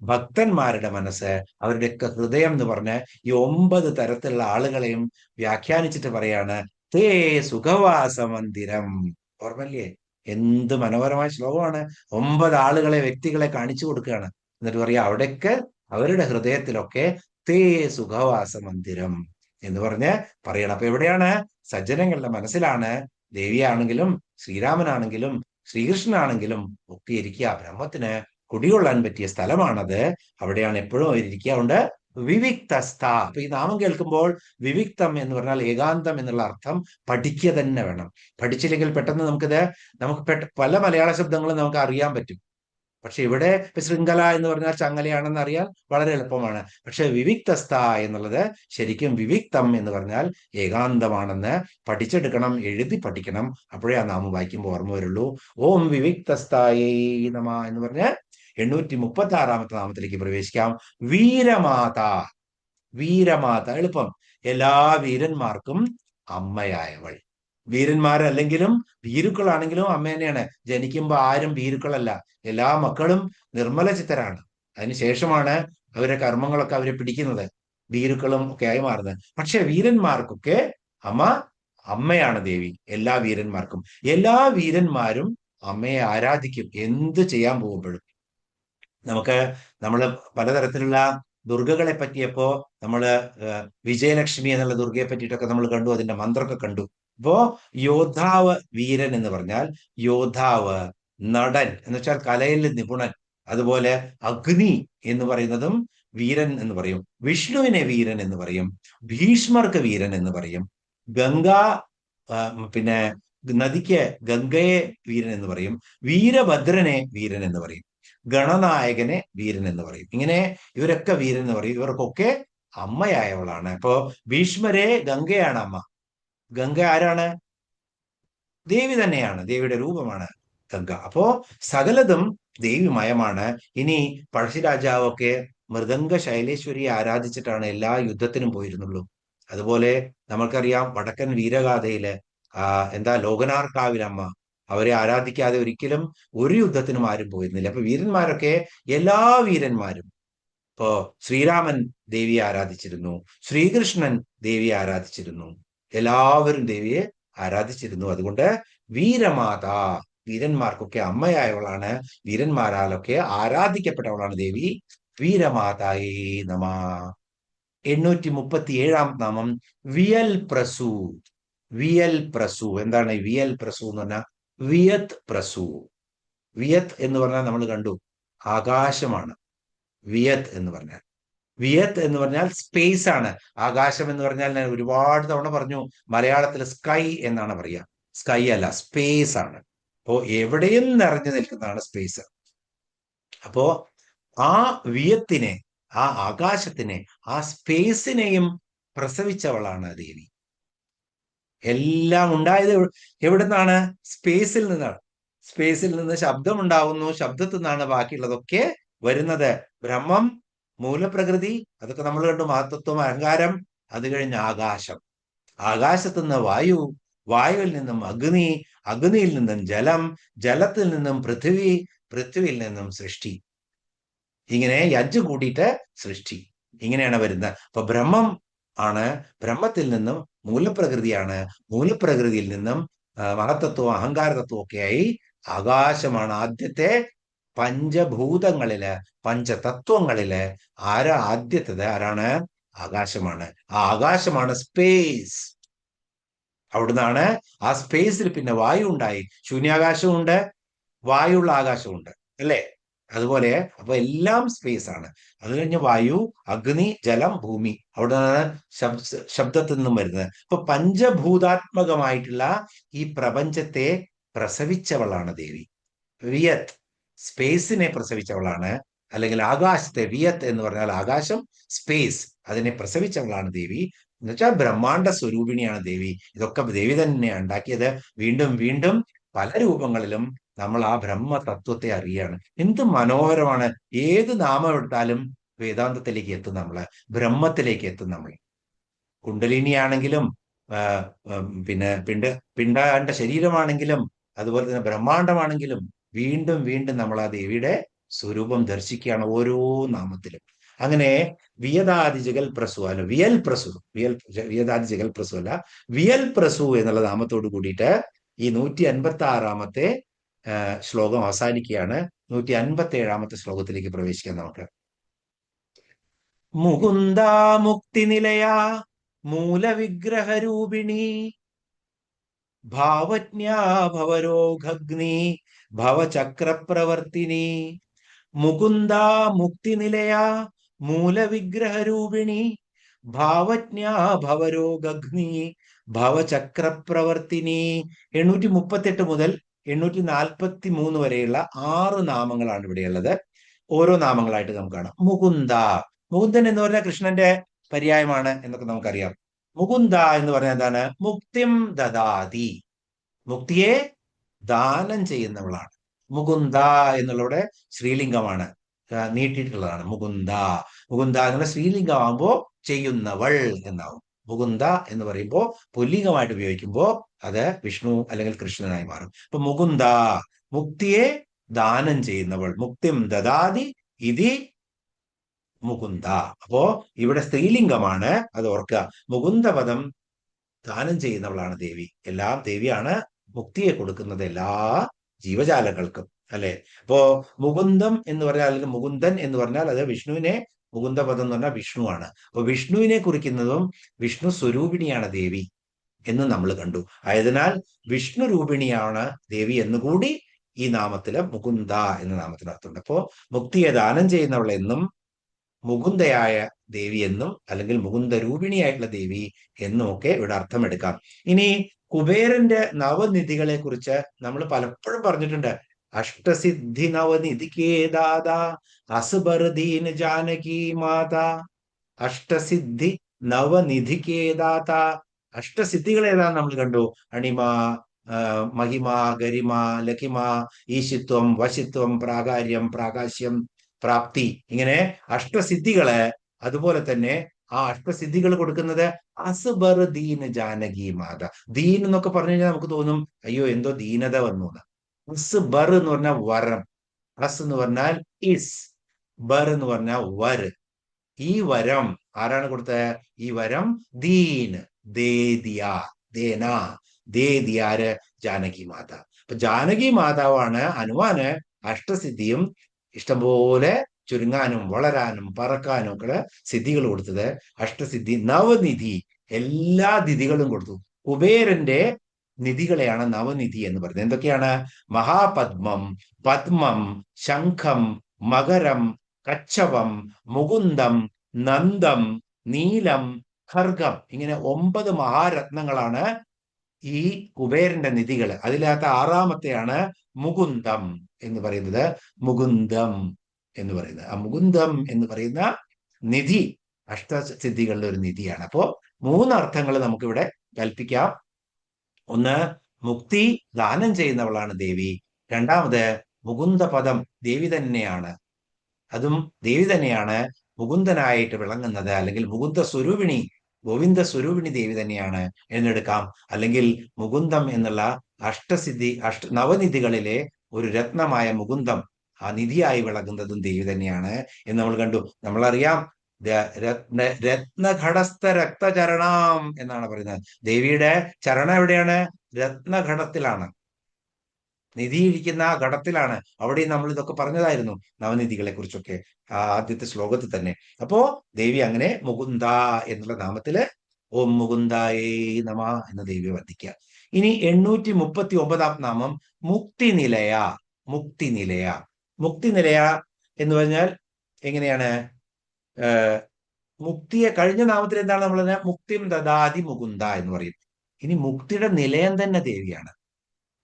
ഭക്തന്മാരുടെ മനസ്സ്, അവരുടെയൊക്കെ ഹൃദയം എന്ന് പറഞ്ഞ് ഈ 9 തരത്തിലുള്ള ആളുകളെയും വ്യാഖ്യാനിച്ചിട്ട് പറയാണ് തേ സുഖവാസ മന്ദിരം. ഓർമ്മല്ലേ? എന്ത് മനോഹരമായ ശ്ലോകമാണ്. 9 ആളുകളെ, വ്യക്തികളെ കാണിച്ചു കൊടുക്കുകയാണ്. എന്നിട്ട് പറയാ അവിടെയൊക്കെ അവരുടെ ഹൃദയത്തിലൊക്കെ തേ സുഖവാസ മന്ദിരം എന്ന് പറഞ്ഞ് പറയണം. അപ്പൊ എവിടെയാണ്? സജ്ജനങ്ങളുടെ മനസ്സിലാണ്. ദേവിയാണെങ്കിലും ശ്രീരാമനാണെങ്കിലും ശ്രീകൃഷ്ണനാണെങ്കിലും ഒക്കെ ഇരിക്കുക. ബ്രഹ്മത്തിന് കുടികൊള്ളാൻ പറ്റിയ സ്ഥലമാണത്. അവിടെയാണ് എപ്പോഴും അവരിയ്ക്കുക. അതുകൊണ്ട് വിവിക്തസ്ഥ. അപ്പൊ ഈ നാമം കേൾക്കുമ്പോൾ വിവിക്തം എന്ന് പറഞ്ഞാൽ ഏകാന്തം എന്നുള്ള അർത്ഥം പഠിക്കുക തന്നെ വേണം. പഠിച്ചില്ലെങ്കിൽ പെട്ടെന്ന് നമുക്ക് പല മലയാള ശബ്ദങ്ങളും നമുക്ക് അറിയാൻ പറ്റും. പക്ഷെ ഇവിടെ ഇപ്പൊ ശൃംഖല എന്ന് പറഞ്ഞാൽ ചങ്ങലയാണെന്ന് അറിയാൻ വളരെ എളുപ്പമാണ്. പക്ഷെ വിവിക്തസ്ഥ എന്നുള്ളത് ശരിക്കും വിവിക്തം എന്ന് പറഞ്ഞാൽ ഏകാന്തമാണെന്ന് പഠിച്ചെടുക്കണം, എഴുതി പഠിക്കണം. അപ്പോഴേ ആ നാമം വായിക്കുമ്പോൾ ഓർമ്മ വരുള്ളൂ. ഓം വിവിക്തസ്ഥായേ നമ എന്ന് പറഞ്ഞ് 836 നാമത്തിലേക്ക് പ്രവേശിക്കാം. വീരമാത. വീരമാത എളുപ്പം. എല്ലാ വീരന്മാർക്കും അമ്മയായവൾ. വീരന്മാരല്ലെങ്കിലും ഭീരുക്കളാണെങ്കിലും അമ്മ തന്നെയാണ്. ജനിക്കുമ്പോ ആരും ഭീരുക്കളല്ല. എല്ലാ മക്കളും നിർമ്മല ചിത്തരാണ്. അതിനുശേഷമാണ് അവരുടെ കർമ്മങ്ങളൊക്കെ അവരെ പിടിക്കുന്നത്, ഭീരുക്കളും ഒക്കെ ആയി മാറുന്നത്. പക്ഷെ വീരന്മാർക്കൊക്കെ അമ്മയാണ് ദേവി. എല്ലാ വീരന്മാർക്കും. എല്ലാ വീരന്മാരും അമ്മയെ ആരാധിക്കും എന്ത് ചെയ്യാൻ പോകുമ്പോഴും. നമ്മള് പലതരത്തിലുള്ള ദുർഗകളെ പറ്റിയപ്പോ നമ്മള് വിജയലക്ഷ്മി എന്നുള്ള ദുർഗയെ പറ്റിയിട്ടൊക്കെ നമ്മൾ കണ്ടു, അതിന്റെ മന്ത്രമൊക്കെ കണ്ടു. ഇപ്പോ യോദ്ധാവ്, വീരൻ എന്ന് പറഞ്ഞാൽ യോദ്ധാവ്, നടൻ എന്ന് വെച്ചാൽ കലയിൽ നിപുണൻ. അതുപോലെ അഗ്നി എന്ന് പറയുന്നതും വീരൻ എന്ന് പറയും. വിഷ്ണുവിനെ വീരൻ എന്ന് പറയും. ഭീഷ്മർക്ക് വീരൻ എന്ന് പറയും. ഗംഗാ പിന്നെ നദിക്ക് ഗംഗയെ വീരൻ എന്ന് പറയും. വീരഭദ്രനെ വീരൻ എന്ന് പറയും. ഗണനായകനെ വീരൻ എന്ന് പറയും. ഇങ്ങനെ ഇവരൊക്കെ വീരൻ എന്ന് പറയും. ഇവർക്കൊക്കെ അമ്മയായവളാണ്. അപ്പോ ഭീഷ്മരെ ഗംഗയാണ് അമ്മ. ഗംഗ ആരാണ്? ദേവി തന്നെയാണ്. ദേവിയുടെ രൂപമാണ് ഗംഗ. അപ്പോ സകലതും ദേവിമയമാണ്. ഇനി പഴശ്ശിരാജാവൊക്കെ മൃദംഗ ശൈലേശ്വരിയെ ആരാധിച്ചിട്ടാണ് എല്ലാ യുദ്ധത്തിനും പോയിരുന്നുള്ളൂ. അതുപോലെ നമ്മൾക്കറിയാം വടക്കൻ വീരഗാഥയില് ലോകനാർക്കാവിലമ്മ, അവരെ ആരാധിക്കാതെ ഒരിക്കലും ഒരു യുദ്ധത്തിനും ആരും പോയിരുന്നില്ല. അപ്പൊ വീരന്മാരൊക്കെ, എല്ലാ വീരന്മാരും, ഇപ്പോ ശ്രീരാമൻ ദേവിയെ ആരാധിച്ചിരുന്നു, ശ്രീകൃഷ്ണൻ ദേവിയെ ആരാധിച്ചിരുന്നു, എല്ലാവരും ദേവിയെ ആരാധിച്ചിരുന്നു. അതുകൊണ്ട് വീരമാത, വീരന്മാർക്കൊക്കെ അമ്മയായവളാണ്, വീരന്മാരാലൊക്കെ ആരാധിക്കപ്പെട്ടവളാണ് ദേവി. വീരമാതായേ നമ. 837 നാമം വിയൽ പ്രസു. വിയൽ പ്രസു. എന്താണ് വിയൽ പ്രസു എന്ന് പറഞ്ഞാൽ? വിയത് പ്രസു. വിയത് എന്ന് പറഞ്ഞാൽ നമ്മൾ കണ്ടു, ആകാശമാണ്. വിയത് എന്ന് പറഞ്ഞാൽ, വിയത് എന്ന് പറഞ്ഞാൽ സ്പേസ് ആണ്. ആകാശം എന്ന് പറഞ്ഞാൽ ഞാൻ ഒരുപാട് തവണ പറഞ്ഞു, മലയാളത്തിൽ സ്കൈ എന്നാണ് പറയുക. സ്കൈ അല്ല, സ്പേസ് ആണ്. അപ്പോ എവിടെയും നിറഞ്ഞു നിൽക്കുന്നതാണ് സ്പേസ്. അപ്പോ ആ വിയത്തിനെ, ആ ആകാശത്തിനെ, ആ സ്പേസിനെയും പ്രസവിച്ചവളാണ് ദേവി. എല്ലാം ഉണ്ടായത് എവിടെ നിന്നാണ്? സ്പേസിൽ നിന്നാണ്. സ്പേസിൽ നിന്ന് ശബ്ദം ഉണ്ടാവുന്നു, ശബ്ദത്തിൽ നിന്നാണ് ബാക്കിയുള്ളതൊക്കെ വരുന്നത്. ബ്രഹ്മം, മൂലപ്രകൃതി, അതൊക്കെ നമ്മൾ കണ്ടു. മഹത്തത്വം, അഹങ്കാരം, അത് കഴിഞ്ഞ് ആകാശം, ആകാശത്തു നിന്ന് വായു, വായുവിൽ നിന്നും അഗ്നി, അഗ്നിയിൽ നിന്നും ജലം, ജലത്തിൽ നിന്നും പൃഥ്വി, പൃഥ്വിയിൽ നിന്നും സൃഷ്ടി. ഇങ്ങനെ ഈ അഞ്ച് കൂട്ടിയിട്ട് സൃഷ്ടി, ഇങ്ങനെയാണ് വരുന്നത്. അപ്പൊ ബ്രഹ്മം ആണ്, ബ്രഹ്മത്തിൽ നിന്നും മൂലപ്രകൃതിയാണ്, മൂലപ്രകൃതിയിൽ നിന്നും മഹത്തത്വം, അഹങ്കാര തത്വം ഒക്കെയായി ആകാശമാണ്. ആദ്യത്തെ പഞ്ചഭൂതങ്ങളില്, പഞ്ചതത്വങ്ങളില് ആദ്യത്തേത് ആരാണ്? ആകാശമാണ്. ആ ആകാശമാണ് സ്പേസ്. അവിടുന്നാണ് ആ സ്പേസിൽ പിന്നെ വായു ഉണ്ടായി. ശൂന്യാകാശമുണ്ട്, വായുള്ള ആകാശമുണ്ട്, അല്ലേ? അതുപോലെ അപ്പൊ എല്ലാം സ്പേസ് ആണ്. അത് കഴിഞ്ഞ് വായു, അഗ്നി, ജലം, ഭൂമി, അവിടുന്ന് ശബ്ദത്തിൽ നിന്നും വരുന്നത്. അപ്പൊ പഞ്ചഭൂതാത്മകമായിട്ടുള്ള ഈ പ്രപഞ്ചത്തെ പ്രസവിച്ചവളാണ് ദേവി. വിയത്, സ്പേസിനെ പ്രസവിച്ചവളാണ്. അല്ലെങ്കിൽ ആകാശത്തെ, വിയത് എന്ന് പറഞ്ഞാൽ ആകാശം, സ്പേസ്, അതിനെ പ്രസവിച്ചവളാണ് ദേവി. എന്നുവെച്ചാൽ ബ്രഹ്മാണ്ട സ്വരൂപിണിയാണ് ദേവി. ഇതൊക്കെ ദേവി തന്നെയാണ് ഉണ്ടാക്കിയത്. വീണ്ടും വീണ്ടും പല രൂപങ്ങളിലും നമ്മൾ ആ ബ്രഹ്മ തത്വത്തെ അറിയാണ്. എന്ത് മനോഹരമാണ്! ഏത് നാമം എടുത്താലും വേദാന്തത്തിലേക്ക് എത്തും, നമ്മള് ബ്രഹ്മത്തിലേക്ക് എത്തും. നമ്മൾ കുണ്ടലിനി ആണെങ്കിലും പിന്നെ പിണ്ടാണ്ട ശരീരമാണെങ്കിലും അതുപോലെ തന്നെ ബ്രഹ്മാണ്ടമാണെങ്കിലും വീണ്ടും വീണ്ടും നമ്മൾ ആ ദേവിയുടെ സ്വരൂപം ദർശിക്കുകയാണ് ഓരോ നാമത്തിലും. അങ്ങനെ വിയതാദി ജഗൽ പ്രസു അല്ല, വിയൽ പ്രസു, വിയതാദി ജഗൽ പ്രസു അല്ല, വിയൽ പ്രസു എന്നുള്ള നാമത്തോട് കൂടിയിട്ട് ഈ 156 ശ്ലോകം അവസാനിക്കുകയാണ്. 157 ശ്ലോകത്തിലേക്ക് പ്രവേശിക്കാം നമുക്ക്. മുകുന്ദാ മുക്തി നിലയാ മൂലവിഗ്രഹരൂപിണി ഭാവജ്ഞാ ഭവരോഗഗ്നി ഭവചക്രപ്രവർത്തിനി. മുകുന്ദാ മുക്തി നിലയാ മൂലവിഗ്രഹരൂപിണി ഭാവജ്ഞാ ഭവരോഗഗ്നി ഭവചക്രപ്രവർത്തിനി. 838 മുതൽ 843 വരെയുള്ള 6 നാമങ്ങളാണ് ഇവിടെയുള്ളത്. ഓരോ നാമങ്ങളായിട്ട് നമുക്ക് കാണാം. മുകുന്ദ, മുകുന്ദൻ എന്ന് പറഞ്ഞാൽ കൃഷ്ണന്റെ പര്യായമാണ് എന്നൊക്കെ നമുക്കറിയാം. മുകുന്ദ എന്ന് പറഞ്ഞാൽ എന്താണ്? മുക്തിം ദദാതി, മുക്തിയെ ദാനം ചെയ്യുന്നവളാണ്. മുകുന്ദ എന്നുള്ളവിടെ ശ്രീലിംഗമാണ്, നീട്ടിയിട്ടുള്ളതാണ്. മുകുന്ദ, മുകുന്ദ എന്നുള്ള ശ്രീലിംഗമാകുമ്പോ ചെയ്യുന്നവൾ എന്നാവും. മുകുന്ദ എന്ന് പറയുമ്പോൾ പുല്ലിംഗമായിട്ട് ഉപയോഗിക്കുമ്പോൾ അത് വിഷ്ണു അല്ലെങ്കിൽ കൃഷ്ണനായി മാറും. അപ്പൊ മുകുന്ദ, മുക്തിയെ ദാനം ചെയ്യുന്നവൾ. മുക്തിം ദദാതി ഇതി മുകുന്ദ. അപ്പോ ഇവിടെ സ്ത്രീലിംഗമാണ്, അത് ഓർക്കുക. മുകുന്ദപദം ദാനം ചെയ്യുന്നവളാണ് ദേവി. എല്ലാം ദേവിയാണ് മുക്തിയെ കൊടുക്കുന്നത് എല്ലാ ജീവജാലങ്ങൾക്കും, അല്ലെ? അപ്പോ മുകുന്ദം എന്ന് പറഞ്ഞാൽ, അല്ലെങ്കിൽ മുകുന്ദൻ എന്ന് പറഞ്ഞാൽ അത് വിഷ്ണുവിനെ, മുകുന്ദപദം എന്ന് പറഞ്ഞാൽ വിഷ്ണുവാണ്. അപ്പൊ വിഷ്ണുവിനെ കുറിക്കുന്നതും വിഷ്ണു സ്വരൂപിണിയാണ് ദേവി എന്ന് നമ്മൾ കണ്ടു. ആയതിനാൽ വിഷ്ണു രൂപിണിയാണ് ദേവി എന്നുകൂടി ഈ നാമത്തില്, മുകുന്ദ എന്ന നാമത്തിന് അർത്ഥമുണ്ട്. അപ്പോ മുക്തിയെ ദാനം ചെയ്യുന്നവൾ എന്നും മുകുന്ദയായ ദേവി എന്നും അല്ലെങ്കിൽ മുകുന്ദ രൂപിണിയായിട്ടുള്ള ദേവി എന്നും ഒക്കെ ഇവിടെ അർത്ഥമെടുക്കാം. ഇനി കുബേരന്റെ നവനിധികളെ കുറിച്ച് നമ്മൾ പലപ്പോഴും പറഞ്ഞിട്ടുണ്ട്. അഷ്ടസിദ്ധി നവനിധിക്കേദാത അസുബർദീൻ ജാനകി മാതാ. അഷ്ടസിദ്ധി നവനിധിക്കേദാത. അഷ്ടസിദ്ധികൾ ഏതാന്ന് നമ്മൾ കണ്ടു. അണിമ, മഹിമ, ഗരിമ, ലഖിമ, ഈശിത്വം, വശിത്വം, പ്രാകാര്യം, പ്രാകാശ്യം, പ്രാപ്തി. ഇങ്ങനെ അഷ്ടസിദ്ധികള്. അതുപോലെ തന്നെ ആ അഷ്ടസിദ്ധികൾ കൊടുക്കുന്നത് അസ്ബർ ദീൻ ജാനകി മാത. ദീൻ എന്നൊക്കെ പറഞ്ഞു കഴിഞ്ഞാൽ നമുക്ക് തോന്നും അയ്യോ എന്തോ ദീനത വന്നു. അസ്ബർ എന്ന് പറഞ്ഞാൽ വരം, അസ് എന്ന് പറഞ്ഞാൽ ഇസ്, ബർ എന്ന് പറഞ്ഞാൽ വർ. ഈ വരം ആരാണ് കൊടുത്തത്? ഈ വരം ദീൻ, ദേദിയ, ദേന, ദേദിയാര്? ജാനകി മാത. അപ്പൊ ജാനകി മാതാവാണ് ഹനുമാന് അഷ്ടസിദ്ധിയും ഇഷ്ടംപോലെ ചുരുങ്ങാനും വളരാനും പറക്കാനും ഒക്കെ സിദ്ധികൾ കൊടുത്തത്. അഷ്ടസിദ്ധി, നവനിധി, എല്ലാ നിധികളും കൊടുത്തു. കുബേരന്റെ നിധികളെയാണ് നവനിധി എന്ന് പറയുന്നത്. എന്തൊക്കെയാണ്? മഹാപദ്മം, പദ്മം, ശംഖം, മകരം, കച്ഛവം, മുകുന്ദം, നന്ദം, നീലം, ഖർഗം. ഇങ്ങനെ 9 മഹാരത്നങ്ങളാണ് ഈ കുബേരന്റെ നിധികൾ. അതിനകത്ത് 6ാമത്തെയാണ് മുകുന്ദം എന്ന് പറയുന്നത്. മുകുന്ദം എന്ന് പറയുന്നത്, ആ മുകുന്ദം എന്ന് പറയുന്ന നിധി അഷ്ടസിദ്ധികളുടെ ഒരു നിധിയാണ്. അപ്പോ 3 അർത്ഥങ്ങൾ നമുക്കിവിടെ കൽപ്പിക്കാം. ഒന്ന്, മുക്തി ദാനം ചെയ്യുന്നവളാണ് ദേവി. രണ്ടാമത്, മുകുന്ദപദം ദേവി തന്നെയാണ്. അതും ദേവി തന്നെയാണ് മുകുന്ദനായിട്ട് വിളങ്ങുന്നത്. അല്ലെങ്കിൽ മുകുന്ദ സ്വരൂപിണി, ഗോവിന്ദ സ്വരൂപിണി ദേവി തന്നെയാണ് എന്നെടുക്കാം. അല്ലെങ്കിൽ മുകുന്ദം എന്നുള്ള നവനിധികളിലെ ഒരു രത്നമായ മുകുന്ദം, ആ നിധിയായി വിളങ്ങുന്നതും ദേവി തന്നെയാണ് എന്ന് നമ്മൾ കണ്ടു. നമ്മളറിയാം, രത്നഘടസ്ഥ രക്തചരണം എന്നാണ് പറയുന്നത്. ദേവിയുടെ ചരണം എവിടെയാണ്? രത്നഘടത്തിലാണ്, നിധിയിരിക്കുന്ന ആ ഘടത്തിലാണ്. അവിടെ നമ്മൾ ഇതൊക്കെ പറഞ്ഞതായിരുന്നു, നവനിധികളെ കുറിച്ചൊക്കെ ആദ്യത്തെ ശ്ലോകത്തിൽ തന്നെ. അപ്പോ ദേവി അങ്ങനെ മുകുന്ദ എന്നുള്ള നാമത്തില് ഓം മുകുന്ദായേ നമ എന്ന ദേവിയെ വർദ്ധിക്കുക. ഇനി 839 നാമം മുക്തിനിലയ. മുക്തിനിലയ, മുക്തിനിലയ എന്ന് പറഞ്ഞാൽ എങ്ങനെയാണ്? മുക്തിയെ കഴിഞ്ഞ നാമത്തിൽ എന്താണ് നമ്മൾ മുക്തിം ദദാതി മുകുന്ദ എന്ന് പറയും. ഇനി മുക്തിയുടെ നിലയം തന്നെ ദേവിയാണ്.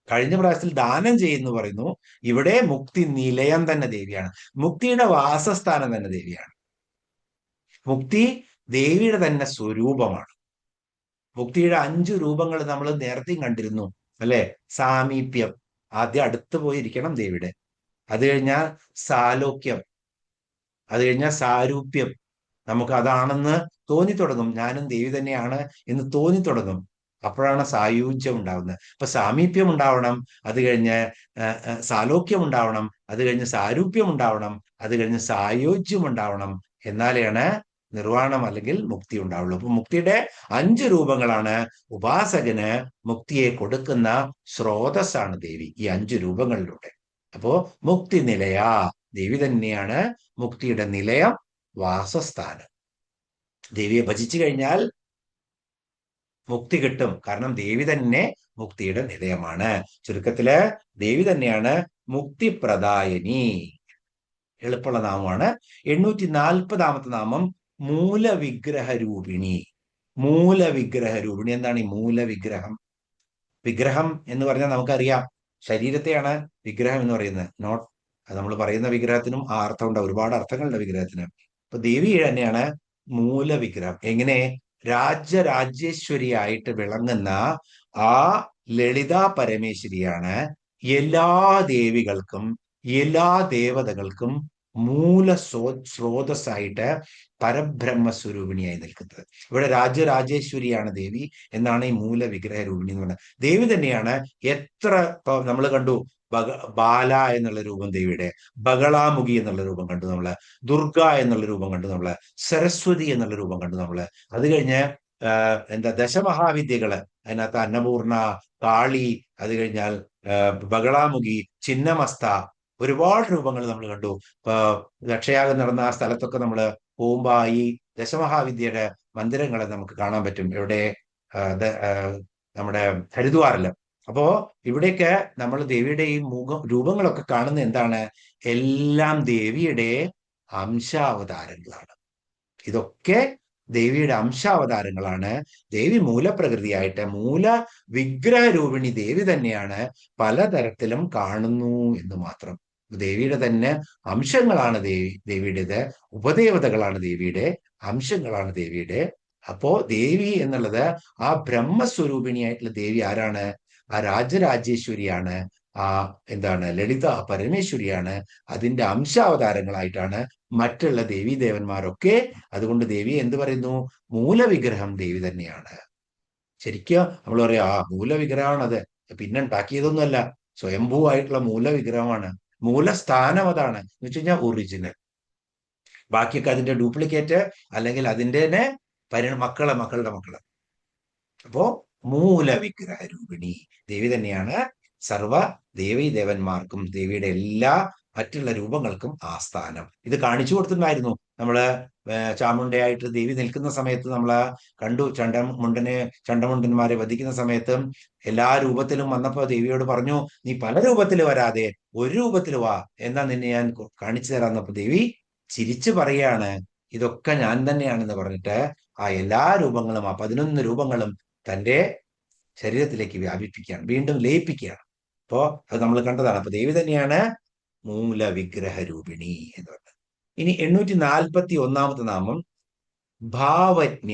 കഴിഞ്ഞ പ്രാവശ്യത്തിൽ ദാനം ചെയ്യുന്നു പറയുന്നു, ഇവിടെ മുക്തി നിലയം തന്നെ ദേവിയാണ്. മുക്തിയുടെ വാസസ്ഥാനം തന്നെ ദേവിയാണ്. മുക്തി ദേവിയുടെ തന്നെ സ്വരൂപമാണ്. മുക്തിയുടെ 5 രൂപങ്ങൾ നമ്മൾ നേരത്തെയും കണ്ടിരുന്നു അല്ലെ? സാമീപ്യം, ആദ്യം അടുത്ത് പോയിരിക്കണം ദേവിയുടെ. അത് കഴിഞ്ഞാൽ സാലോക്യം, അത് കഴിഞ്ഞാൽ സാരൂപ്യം. നമുക്ക് അതാണെന്ന് തോന്നിത്തുടങ്ങും, ഞാനും ദേവി തന്നെയാണ് എന്ന് തോന്നിത്തുടങ്ങും. അപ്പോഴാണ് സായുജ്യം ഉണ്ടാവുന്നത്. അപ്പൊ സാമീപ്യം ഉണ്ടാവണം, അത് കഴിഞ്ഞ് സാലോക്യം ഉണ്ടാവണം, അത് കഴിഞ്ഞ് സാരൂപ്യം ഉണ്ടാവണം, അത് കഴിഞ്ഞ് സായോജ്യം ഉണ്ടാവണം. എന്നാലെയാണ് നിർവ്വാണം അല്ലെങ്കിൽ മുക്തി ഉണ്ടാവുള്ളൂ. അപ്പൊ മുക്തിയുടെ 5 രൂപങ്ങളാണ്. ഉപാസകന് മുക്തിയെ കൊടുക്കുന്ന സ്രോതസ്സാണ് ദേവി ഈ 5 രൂപങ്ങളിലൂടെ. അപ്പോ മുക്തി നിലയ, ദേവി തന്നെയാണ് മുക്തിയുടെ നിലയം, വാസസ്ഥാനം. ദേവിയെ ഭജിച്ചു കഴിഞ്ഞാൽ മുക്തി കിട്ടും. കാരണം ദേവി തന്നെ മുക്തിയുടെ നിലയമാണ്. ചുരുക്കത്തില് ദേവി തന്നെയാണ് മുക്തിപ്രദായനി. എളുപ്പമുള്ള നാമമാണ്. 840 നാമം മൂലവിഗ്രഹരൂപിണി. മൂലവിഗ്രഹരൂപിണി. എന്താണ് ഈ മൂലവിഗ്രഹം? വിഗ്രഹം എന്ന് പറഞ്ഞാൽ നമുക്കറിയാം, ശരീരത്തെയാണ് വിഗ്രഹം എന്ന് പറയുന്നത്. നോട്ട് നമ്മൾ പറയുന്ന വിഗ്രഹത്തിനും ആ അർത്ഥമുണ്ട്, ഒരുപാട് അർത്ഥങ്ങളുണ്ട് വിഗ്രഹത്തിന്. അപ്പൊ ദേവി തന്നെയാണ് മൂലവിഗ്രഹം. എങ്ങനെ? രാജ്യരാജ്യേശ്വരിയായിട്ട് വിളങ്ങുന്ന ആ ലളിതാ പരമേശ്വരിയാണ് എല്ലാ ദേവികൾക്കും എല്ലാ ദേവതകൾക്കും സ്രോതസ്സായിട്ട് പരബ്രഹ്മസ്വരൂപിണിയായി നിൽക്കുന്നത്. ഇവിടെ രാജ്യരാജേശ്വരിയാണ് ദേവി എന്നാണ് ഈ മൂലവിഗ്രഹ രൂപിണി എന്ന് പറയുന്നത്. ദേവി തന്നെയാണ്. എത്ര നമ്മൾ കണ്ടു, ബാല എന്നുള്ള രൂപം ദേവിയുടെ, ബകളാമുഖി എന്നുള്ള രൂപം കണ്ടു നമ്മള്, ദുർഗ എന്നുള്ള രൂപം കണ്ടു നമ്മള്, സരസ്വതി എന്നുള്ള രൂപം കണ്ടു നമ്മള്. അത് കഴിഞ്ഞ് ദശമഹാവിദ്യകള്, അതിനകത്ത് അന്നപൂർണ, കാളി, അത് കഴിഞ്ഞാൽ ബകളാമുഖി, ചിന്നമസ്ത, ഒരുപാട് രൂപങ്ങൾ നമ്മൾ കണ്ടു. രക്ഷയാഗം നടന്ന ആ സ്ഥലത്തൊക്കെ നമ്മൾ പോകുമ്പോ ഈ ദശമഹാവിദ്യയുടെ മന്ദിരങ്ങളെ നമുക്ക് കാണാൻ പറ്റും. എവിടെ? നമ്മുടെ ഹരിദ്വാറില്. അപ്പോ ഇവിടെയൊക്കെ നമ്മൾ ദേവിയുടെ ഈ രൂപങ്ങളൊക്കെ കാണുന്ന എന്താണ്? എല്ലാം ദേവിയുടെ അംശാവതാരങ്ങളാണ്. ഇതൊക്കെ ദേവിയുടെ അംശാവതാരങ്ങളാണ്. ദേവി മൂലപ്രകൃതിയായിട്ട് മൂല വിഗ്രഹ രൂപിണി ദേവി തന്നെയാണ്. പലതരത്തിലും കാണുന്നു എന്ന് മാത്രം. ദേവിയുടെ തന്നെ അംശങ്ങളാണ് ദേവിയുടേത്. ഉപദേവതകളാണ് ദേവിയുടെ, അംശങ്ങളാണ് ദേവിയുടെ. അപ്പോ ദേവി എന്നുള്ളത് ആ ബ്രഹ്മസ്വരൂപിണിയായിട്ടുള്ള ദേവി ആരാണ്? ആ രാജരാജേശ്വരിയാണ്. ആ എന്താണ്? ലളിത പരമേശ്വരിയാണ്. അതിന്റെ അംശാവതാരങ്ങളായിട്ടാണ് മറ്റുള്ള ദേവീദേവന്മാരൊക്കെ. അതുകൊണ്ട് ദേവിയെ എന്ത് പറയുന്നു? മൂലവിഗ്രഹം ദേവി തന്നെയാണ്. ശരിക്കും നമ്മൾ പറയാം, ആ മൂലവിഗ്രഹമാണ് അത്, പിന്നെ ഉണ്ടാക്കിയതൊന്നുമല്ല, സ്വയംഭൂവായിട്ടുള്ള മൂലവിഗ്രഹമാണ്. മൂലസ്ഥാനം അതാണ് എന്ന് വെച്ച് കഴിഞ്ഞാൽ ഒറിജിനൽ. ബാക്കിയൊക്കെ അതിന്റെ ഡ്യൂപ്ലിക്കേറ്റ് അല്ലെങ്കിൽ അതിന്റെ തന്നെ മക്കളുടെ മക്കള്. അപ്പോ മൂലവിഗ്രഹ രൂപിണി ദേവി തന്നെയാണ് സർവ ദേവീദേവന്മാർക്കും ദേവിയുടെ എല്ലാ മറ്റുള്ള രൂപങ്ങൾക്കും ആസ്ഥാനം. ഇത് കാണിച്ചു കൊടുത്തിട്ടുണ്ടായിരുന്നു നമ്മള് ചാമുണ്ടയായിട്ട് ദേവി നിൽക്കുന്ന സമയത്ത് നമ്മൾ കണ്ടു. ചണ്ടമുണ്ടന്മാരെ വധിക്കുന്ന സമയത്ത് എല്ലാ രൂപത്തിലും വന്നപ്പോ ദേവിയോട് പറഞ്ഞു, നീ പല രൂപത്തിൽ വരാതെ ഒരു രൂപത്തിൽ വാ, എന്നാ നിന്നെ ഞാൻ കാണിച്ചു തരാന്നപ്പോ ദേവി ചിരിച്ചു പറയാണ്, ഇതൊക്കെ ഞാൻ തന്നെയാണെന്ന് പറഞ്ഞിട്ട് ആ എല്ലാ രൂപങ്ങളും, ആ 11 രൂപങ്ങളും തന്റെ ശരീരത്തിലേക്ക് വ്യാപിപ്പിക്കുകയാണ്, വീണ്ടും ലയിപ്പിക്കുകയാണ്. അപ്പോ അത് നമ്മൾ കണ്ടതാണ്. അപ്പൊ ദേവി തന്നെയാണ് മൂലവിഗ്രഹ രൂപിണി എന്ന് പറയുന്നത്. ഇനി 841 നാമം ഭാവജ്ഞ.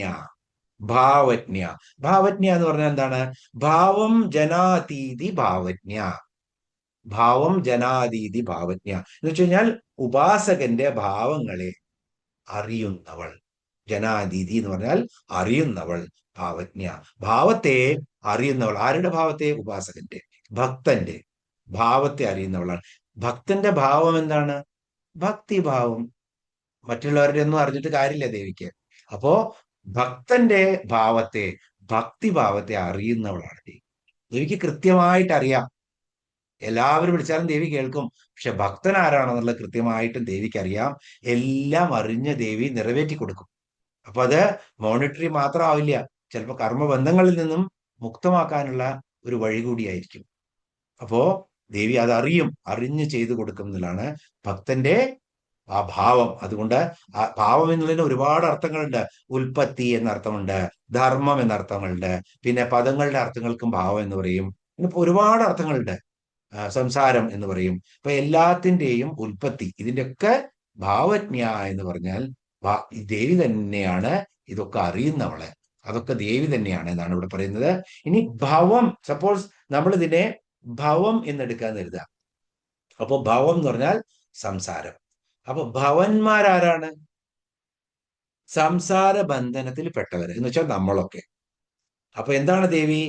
ഭാവജ്ഞ ഭാവജ്ഞ എന്ന് പറഞ്ഞാൽ എന്താണ്? ഭാവം ജനാതീതി ഭാവജ്ഞ. ഭാവം ജനാതീതി ഭാവജ്ഞ എന്ന് വെച്ച് കഴിഞ്ഞാൽ ഉപാസകന്റെ ഭാവങ്ങളെ അറിയുന്നവൾ. ജനാതീതി എന്ന് പറഞ്ഞാൽ അറിയുന്നവൾ, ഭാവജ്ഞ. ഭാവത്തെ അറിയുന്നവൾ. ആരുടെ ഭാവത്തെ? ഉപാസകന്റെ, ഭക്തന്റെ ഭാവത്തെ അറിയുന്നവളാണ്. ഭക്തന്റെ ഭാവം എന്താണ്? ഭക്തിഭാവം. മറ്റുള്ളവരുടെ ഒന്നും അറിഞ്ഞിട്ട് കാര്യമില്ല ദേവിക്ക്. അപ്പോ ഭക്തന്റെ ഭാവത്തെ, ഭക്തിഭാവത്തെ അറിയുന്നവളാണ് ദേവി. ദേവിക്ക് കൃത്യമായിട്ട് അറിയാം. എല്ലാവരും വിളിച്ചാലും ദേവി കേൾക്കും. പക്ഷെ ഭക്തൻ ആരാണെന്നുള്ളത് കൃത്യമായിട്ടും ദേവിക്ക് അറിയാം. എല്ലാം അറിഞ്ഞ ദേവി നിറവേറ്റി കൊടുക്കും. അപ്പൊ അത് മോണിറ്ററി മാത്രമാവില്ല, ചിലപ്പോൾ കർമ്മബന്ധങ്ങളിൽ നിന്നും മുക്തമാക്കാനുള്ള ഒരു വഴി കൂടിയായിരിക്കും. അപ്പോ ദേവി അത് അറിഞ്ഞ് ചെയ്തു കൊടുക്കുന്നതിലാണ് ഭക്തന്റെ ആ ഭാവം. അതുകൊണ്ട് ആ ഭാവം എന്നുള്ളതിന് ഒരുപാട് അർത്ഥങ്ങളുണ്ട്. ഉൽപ്പത്തി എന്നർത്ഥമുണ്ട്, ധർമ്മം എന്നർത്ഥങ്ങളുണ്ട്, പിന്നെ പദങ്ങളുടെ അർത്ഥങ്ങൾക്കും ഭാവം എന്ന് പറയും. ഇന്നിപ്പോ ഒരുപാട് അർത്ഥങ്ങളുണ്ട്. സംസാരം എന്ന് പറയും. അപ്പൊ എല്ലാത്തിന്റെയും ഉൽപ്പത്തി, ഇതിന്റെയൊക്കെ ഭാവജ്ഞ എന്ന് പറഞ്ഞാൽ ദേവി തന്നെയാണ് ഇതൊക്കെ അറിയുന്നവള്. അതൊക്കെ ദേവി തന്നെയാണ് എന്നാണ് ഇവിടെ പറയുന്നത്. ഇനി ഭവം, സപ്പോസ് നമ്മൾ ഇതിനെ ഭവം എന്നെടുക്കാൻ കരുതാം. അപ്പൊ ഭവം എന്ന് പറഞ്ഞാൽ സംസാരം. അപ്പൊ ഭവന്മാരാരാണ്? സംസാര ബന്ധനത്തിൽ പെട്ടവര് എന്ന് വെച്ചാൽ നമ്മളൊക്കെ. അപ്പൊ എന്താണ് ദേവി?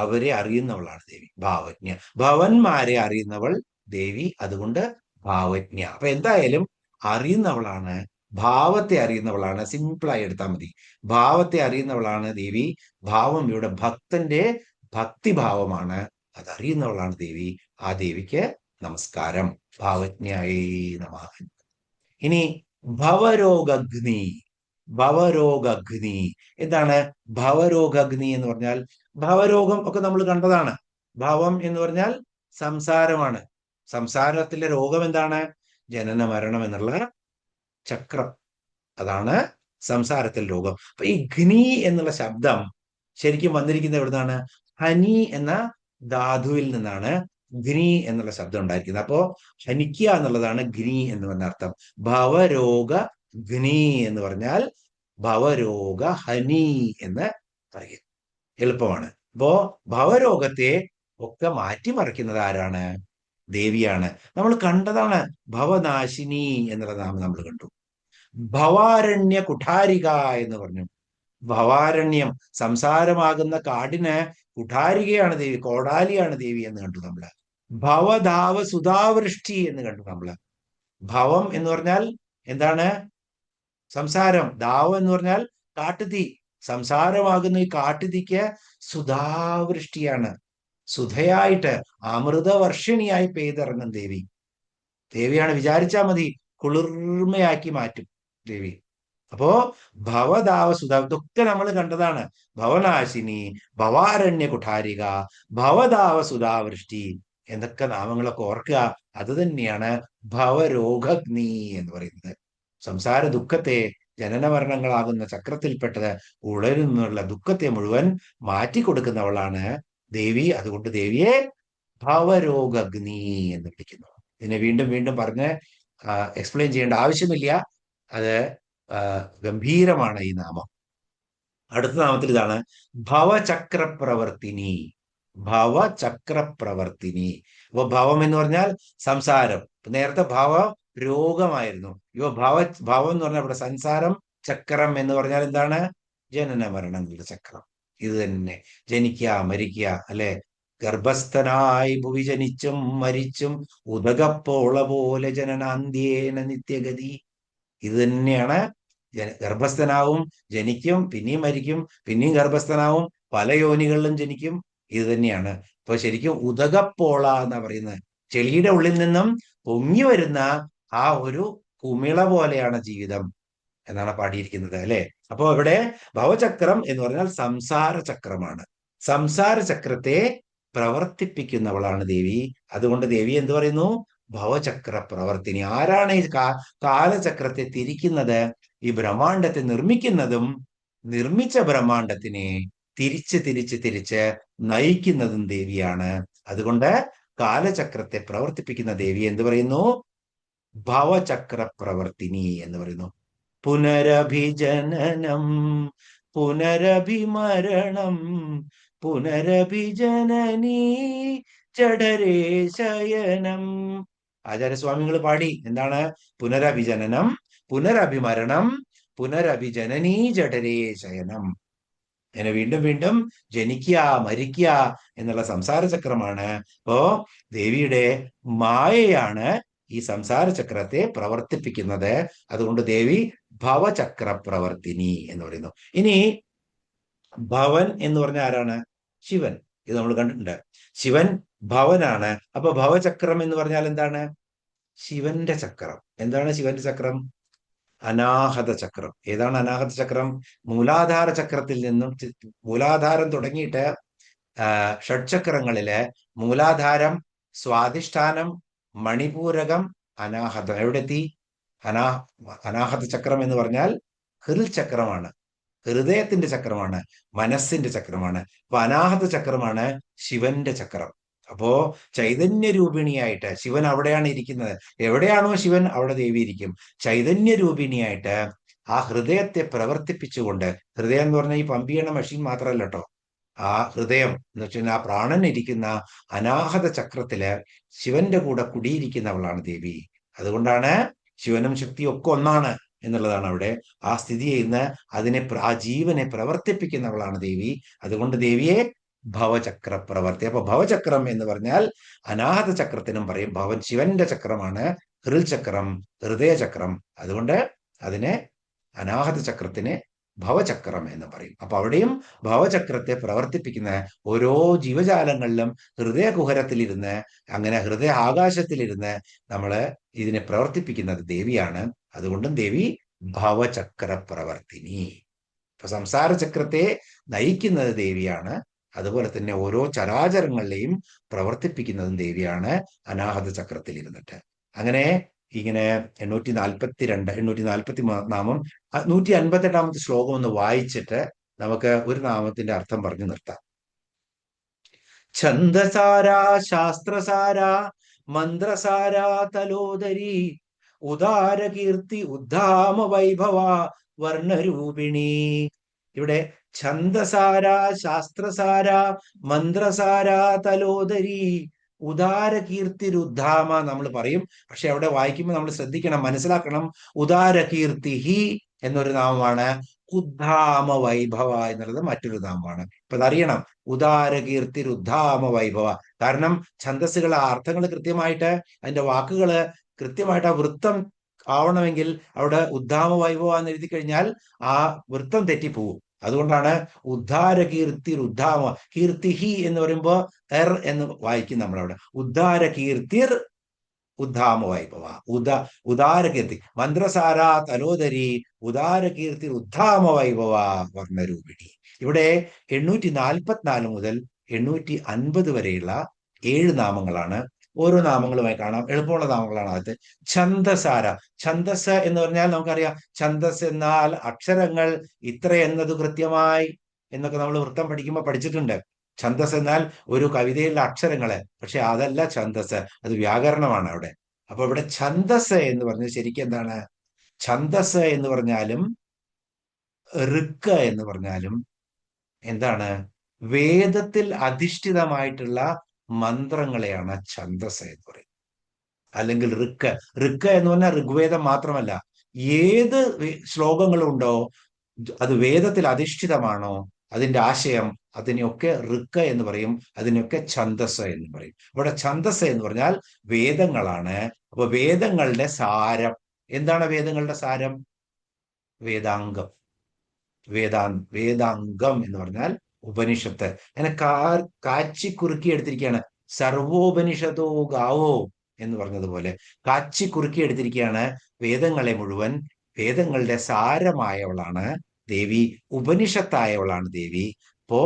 അവരെ അറിയുന്നവളാണ് ദേവി, ഭാവജ്ഞ. ഭവന്മാരെ അറിയുന്നവൾ ദേവി, അതുകൊണ്ട് ഭാവജ്ഞ. അപ്പൊ എന്തായാലും അറിയുന്നവളാണ്, ഭാവത്തെ അറിയുന്നവളാണ്. സിമ്പിളായി എടുത്താൽ മതി. ഭാവത്തെ അറിയുന്നവളാണ് ദേവി. ഭാവം ഇവിടെ ഭക്തന്റെ ഭക്തിഭാവമാണ്, അതറിയുന്നവളാണ് ദേവി. ആ ദേവിക്ക് നമസ്കാരം. ഭാവജ്ഞായേ നമഃ. ഇനി ഭവരോഗഗ്നി. ഭവരോഗഗ്നി എന്താണ്? ഭവരോഗഗ്നി എന്ന് പറഞ്ഞാൽ ഭവരോഗം ഒക്കെ നമ്മൾ കണ്ടതാണ്. ഭവം എന്ന് പറഞ്ഞാൽ സംസാരമാണ്. സംസാരത്തിലെ രോഗം എന്താണ്? ജനന മരണം എന്നുള്ള ചക്രം, അതാണ് സംസാരത്തിൽ രോഗം. അപ്പൊ ഈ ഗ്നി എന്നുള്ള ശബ്ദം ശരിക്കും വന്നിരിക്കുന്നത് എവിടുന്നാണ്? ഹനി എന്ന ധാതുവിൽ നിന്നാണ് ഗ്നി എന്നുള്ള ശബ്ദം ഉണ്ടായിരിക്കുന്നത്. അപ്പോ ഹനിക്കുക എന്നുള്ളതാണ് ഗ്നി എന്ന് പറഞ്ഞ അർത്ഥം. ഭവരോഗ ഗ്നി എന്ന് പറഞ്ഞാൽ ഭവരോഗ ഹനി എന്ന് പറയും. എളുപ്പമാണ്. അപ്പോ ഭവരോഗത്തെ ഒക്കെ മാറ്റിമറിക്കുന്നത് ആരാണ്? ദേവിയാണ്. നമ്മൾ കണ്ടതാണ്. ഭവനാശിനി എന്നുള്ള നാമം നമ്മൾ കണ്ടു. ഭവാരണ്യ കുഠാരിക എന്ന് പറഞ്ഞു. ഭവാരണ്യം, സംസാരമാകുന്ന കാടിന് കുഠാരികയാണ് ദേവി, കോടാലിയാണ് ദേവി എന്ന് കണ്ടു നമ്മള്. ഭവധാവ സുധാവൃഷ്ടി എന്ന് കണ്ടു നമ്മള്. ഭവം എന്ന് പറഞ്ഞാൽ എന്താണ്? സംസാരം. ദാവം എന്ന് പറഞ്ഞാൽ കാട്ടുതീ. സംസാരമാകുന്ന ഈ കാട്ടുതീക്ക് സുധാവൃഷ്ടിയാണ്, സുധയായിട്ട് അമൃതവർഷിണിയായി പെയ്തിറങ്ങും ദേവി. ദേവിയാണ്. വിചാരിച്ചാൽ മതി, കുളിർമയാക്കി മാറ്റും ദേവി. അപ്പോ ഭവദാവ സുധ, ഇതൊക്കെ നമ്മൾ കണ്ടതാണ്. ഭവനാശിനി, ഭവാരണ്യ കുഠാരിക, ഭവദാവ സുധാവൃഷ്ടി എന്നൊക്കെ നാമങ്ങളൊക്കെ ഓർക്കുക. അത് തന്നെയാണ് ഭവരോഗഗ്നി എന്ന് പറയുന്നത്. സംസാര ദുഃഖത്തെ, ജനന മരണങ്ങളാകുന്ന ചക്രത്തിൽപ്പെട്ടത് ഉളരുന്നുള്ള ദുഃഖത്തെ മുഴുവൻ മാറ്റിക്കൊടുക്കുന്നവളാണ് ദേവി. അതുകൊണ്ട് ദേവിയെ ഭവരോഗഗ്നി എന്ന് വിളിക്കുന്നു. ഇതിനെ വീണ്ടും വീണ്ടും പറഞ്ഞ് എക്സ്പ്ലെയിൻ ചെയ്യേണ്ട ആവശ്യമില്ല. അത് ഗംഭീരമാണ് ഈ നാമം. അടുത്ത നാമത്തിൽ ഇതാണ് ഭവചക്രപ്രവർത്തിനി. ഭവചക്രപ്രവർത്തിനി. അപ്പൊ ഭവം എന്ന് പറഞ്ഞാൽ സംസാരം. നേരത്തെ ഭവ രോഗമായിരുന്നു. ഭവം എന്ന് പറഞ്ഞാൽ ഇവിടെ സംസാരം. ചക്രം എന്ന് പറഞ്ഞാൽ എന്താണ്? ജനന മരണങ്ങളുടെ ചക്രം. ഇത് തന്നെ. ജനിക്കുക, മരിക്കുക, അല്ലെ? ഗർഭസ്ഥനായി ഭുവി ജനിച്ചും മരിച്ചും ഉദകപ്പോള പോലെ ജനനാന്ത്യേന നിത്യഗതി. ഇത് തന്നെയാണ്. ഗർഭസ്ഥനാവും, ജനിക്കും, പിന്നെയും മരിക്കും, പിന്നെയും ഗർഭസ്ഥനാവും, പല യോനികളിലും ജനിക്കും. ഇത് തന്നെയാണ്. ഇപ്പൊ ശരിക്കും ഉദകപ്പോള എന്നാ പറയുന്നത്. ചെളിയുടെ ഉള്ളിൽ നിന്നും പൊങ്ങി വരുന്ന ആ ഒരു കുമിള പോലെയാണ് ജീവിതം. എന്നാണ് പാടിയിരിക്കുന്നത് അല്ലെ. അപ്പോ ഇവിടെ ഭവചക്രം എന്ന് പറഞ്ഞാൽ സംസാര ചക്രമാണ്. സംസാര ചക്രത്തെ പ്രവർത്തിപ്പിക്കുന്നവളാണ് ദേവി. അതുകൊണ്ട് ദേവി എന്ത് പറയുന്നു? ഭവചക്ര പ്രവർത്തിനി. ആരാണ് ഈ കാലചക്രത്തെ തിരിക്കുന്നത്? ഈ ബ്രഹ്മാണ്ടത്തെ നിർമ്മിക്കുന്നതും നിർമ്മിച്ച ബ്രഹ്മാണ്ടത്തിനെ തിരിച്ച് നയിക്കുന്നതും ദേവിയാണ്. അതുകൊണ്ട് കാലചക്രത്തെ പ്രവർത്തിപ്പിക്കുന്ന ദേവി എന്ത് പറയുന്നു? ഭവചക്ര പ്രവർത്തിനി എന്ന് പറയുന്നു. പുനരഭിജനനം പുനരഭിമരണം പുനരഭിജനനീ ജഠരേ ശയനം. ആചാര്യസ്വാമികൾ പാടി എന്താണ്? പുനരഭിജനനം പുനരഭിമരണം പുനരഭിജനനീ ജഠരേ ശയനം. അങ്ങനെ വീണ്ടും വീണ്ടും ജനിക്കുക മരിക്കുക എന്നുള്ള സംസാര ചക്രമാണ്. അപ്പോ ദേവിയുടെ മായയാണ് ഈ സംസാര ചക്രത്തെ പ്രവർത്തിപ്പിക്കുന്നത്. അതുകൊണ്ട് ദേവി ഭവചക്ര പ്രവർത്തിനി എന്ന് പറയുന്നു. ഇനി ഭവൻ എന്ന് പറഞ്ഞ ആരാണ്? ശിവൻ. ഇത് നമ്മൾ കണ്ടിട്ടുണ്ട്. ശിവൻ ഭവനാണ്. അപ്പൊ ഭവചക്രം എന്ന് പറഞ്ഞാൽ എന്താണ്? ശിവന്റെ ചക്രം. എന്താണ് ശിവന്റെ ചക്രം? അനാഹത ചക്രം. ഏതാണ് അനാഹത ചക്രം? മൂലാധാര ചക്രത്തിൽ നിന്നും മൂലാധാരം തുടങ്ങിയിട്ട് ഷഡ്ചക്രങ്ങളില് മൂലാധാരം, സ്വാധിഷ്ഠാനം, മണിപൂരകം, അനാഹതം. എവിടെ എത്തി? അനാഹത ചക്രം എന്ന് പറഞ്ഞാൽ ഹൃൽ ചക്രമാണ്, ഹൃദയത്തിന്റെ ചക്രമാണ്, മനസ്സിന്റെ ചക്രമാണ്. അപ്പൊ അനാഹത ചക്രമാണ് ശിവന്റെ ചക്രം. അപ്പോ ചൈതന്യരൂപിണിയായിട്ട് ശിവൻ അവിടെയാണ് ഇരിക്കുന്നത്. എവിടെയാണോ ശിവൻ അവിടെ ദേവി ഇരിക്കും. ചൈതന്യരൂപിണിയായിട്ട് ആ ഹൃദയത്തെ പ്രവർത്തിപ്പിച്ചുകൊണ്ട്, ഹൃദയം എന്ന് പറഞ്ഞാൽ ഈ പമ്പ് ചെയ്യണ മെഷീൻ മാത്രമല്ല കേട്ടോ, ആ ഹൃദയം എന്ന് വെച്ചാൽ ആ പ്രാണൻ ഇരിക്കുന്ന അനാഹത ചക്രത്തില് ശിവന്റെ കൂടെ കുടിയിരിക്കുന്നവളാണ് ദേവി. അതുകൊണ്ടാണ് ശിവനും ശക്തിയും ഒക്കെ ഒന്നാണ് എന്നുള്ളതാണ് അവിടെ ആ സ്ഥിതി ചെയ്യുന്ന ആ ജീവനെ പ്രവർത്തിപ്പിക്കുന്നവളാണ് ദേവി. അതുകൊണ്ട് ദേവിയെ ഭവചക്ര പ്രവർത്തി. അപ്പൊ ഭവചക്രം എന്ന് പറഞ്ഞാൽ അനാഹത ചക്രത്തിനും പറയും. ഭവൻ ശിവന്റെ ചക്രമാണ്, ഹൃൽ ചക്രം ഹൃദയചക്രം. അതുകൊണ്ട് അതിനെ അനാഹത ചക്രത്തിന് ഭവചക്രം എന്ന് പറയും. അപ്പൊ അവിടെയും ഭവചക്രത്തെ പ്രവർത്തിപ്പിക്കുന്ന ഓരോ ജീവജാലങ്ങളിലും ഹൃദയകുഹരത്തിലിരുന്ന്, അങ്ങനെ ഹൃദയ ആകാശത്തിലിരുന്ന് നമ്മള് ഇതിനെ പ്രവർത്തിപ്പിക്കുന്നത് ദേവിയാണ്. അതുകൊണ്ടും ദേവി ഭവചക്ര പ്രവർത്തിനി. ഇപ്പൊ സംസാര ചക്രത്തെ നയിക്കുന്നത് ദേവിയാണ്. അതുപോലെ തന്നെ ഓരോ ചരാചരങ്ങളിലെയും പ്രവർത്തിപ്പിക്കുന്നതും ദേവിയാണ് അനാഹത ചക്രത്തിൽ ഇരുന്നിട്ട്. അങ്ങനെ ഇങ്ങനെ 840 നാമം 158 ശ്ലോകം ഒന്ന് വായിച്ചിട്ട് നമുക്ക് ഒരു നാമത്തിന്റെ അർത്ഥം പറഞ്ഞു നിർത്താം. ഛന്ദസാര ശാസ്ത്രസാര മന്ത്രസാര തലോദരി ഉദാരകീർത്തി ഉദ്ധാമ വൈഭവ വർണ്ണരൂപിണി. ഇവിടെ ഛന്ദസാര ശാസ്ത്രസാര മന്ത്രസാര തലോദരി ഉദാരകീർത്തി രുദ്ധാമ നമ്മൾ പറയും. പക്ഷെ അവിടെ വായിക്കുമ്പോൾ നമ്മൾ ശ്രദ്ധിക്കണം, മനസ്സിലാക്കണം. ഉദാരകീർത്തി എന്നൊരു നാമമാണ്. ഉദ്ധാമ വൈഭവ എന്നുള്ളത് മറ്റൊരു നാമമാണ്. ഇപ്പൊ അതറിയണം, ഉദാരകീർത്തി രുദ്ധാമ വൈഭവ. കാരണം ഛന്ദസ്സുകൾ അർത്ഥങ്ങൾ കൃത്യമായിട്ട്, അതിന്റെ വാക്കുകള് കൃത്യമായിട്ട് ആ വൃത്തം ആവണമെങ്കിൽ അവിടെ ഉദ്ധാമ വൈഭവ എന്ന് എഴുതി കഴിഞ്ഞാൽ ആ വൃത്തം തെറ്റിപ്പോവും. അതുകൊണ്ടാണ് ഉദ്ധാരകീർത്തി രുദ്ധാമ. കീർത്തി എന്ന് പറയുമ്പോ എന്ന് വായിക്കും നമ്മളവിടെ. ഉദ്ധാരകീർത്തിർ ഉദ്ധാമ വൈഭവ. ഉദാരകീർത്തി മന്ത്രസാര തലോദരി ഉദാരകീർത്തി ഉദ്ധാമ വൈഭവ വർണ്ണരൂപിണി. ഇവിടെ 844 മുതൽ 850 വരെയുള്ള 7 നാമങ്ങളാണ്. ഓരോ നാമങ്ങളുമായി കാണാം. എളുപ്പമുള്ള നാമങ്ങളാണ് അകത്ത്. ഛന്ദസാര. ഛന്ദസ് എന്ന് പറഞ്ഞാൽ നമുക്കറിയാം, ഛന്ദസ് എന്നാൽ അക്ഷരങ്ങൾ ഇത്ര എന്നത് കൃത്യമായി എന്നൊക്കെ നമ്മൾ വൃത്തം പഠിക്കുമ്പോൾ പഠിച്ചിട്ടുണ്ട്. ഛന്ദസ് എന്നാൽ ഒരു കവിതയിലെ അക്ഷരങ്ങള്. പക്ഷെ അതല്ല ഛന്ദസ്, അത് വ്യാകരണമാണ് അവിടെ. അപ്പൊ ഇവിടെ ഛന്ദസ് എന്ന് പറഞ്ഞത് ശരിക്കും എന്താണ്? ഛന്ദസ് എന്ന് പറഞ്ഞാലും ഋക്ക് എന്ന് പറഞ്ഞാലും എന്താണ്? വേദത്തിൽ അധിഷ്ഠിതമായിട്ടുള്ള മന്ത്രങ്ങളെയാണ് ഛന്ദസ് എന്ന് പറയുന്നത്. അല്ലെങ്കിൽ ഋക്ക്. ഋക്ക് എന്ന് പറഞ്ഞാൽ ഋഗ്വേദം മാത്രമല്ല, ഏത് ശ്ലോകങ്ങളുണ്ടോ അത് വേദത്തിൽ അധിഷ്ഠിതമാണോ അതിന്റെ ആശയം, അതിനെയൊക്കെ ഋക്ക് എന്ന് പറയും, അതിനെയൊക്കെ ഛന്ദസ് എന്ന് പറയും. ഇവിടെ ഛന്ദസ് എന്ന് പറഞ്ഞാൽ വേദങ്ങളാണ്. അപ്പൊ വേദങ്ങളുടെ സാരം എന്താണ്? വേദങ്ങളുടെ സാരം വേദാംഗം. വേദാംഗം എന്ന് പറഞ്ഞാൽ ഉപനിഷത്ത്. അങ്ങനെ കാച്ചി കുറുക്കി എടുത്തിരിക്കുകയാണ്. സർവോപനിഷത്തോ ഗാവോ എന്ന് പറഞ്ഞതുപോലെ കാച്ചി കുറുക്കി എടുത്തിരിക്കുകയാണ് വേദങ്ങളെ മുഴുവൻ. വേദങ്ങളുടെ സാരമായവളാണ് ദേവി, ഉപനിഷത്തായവളാണ് ദേവി. അപ്പോ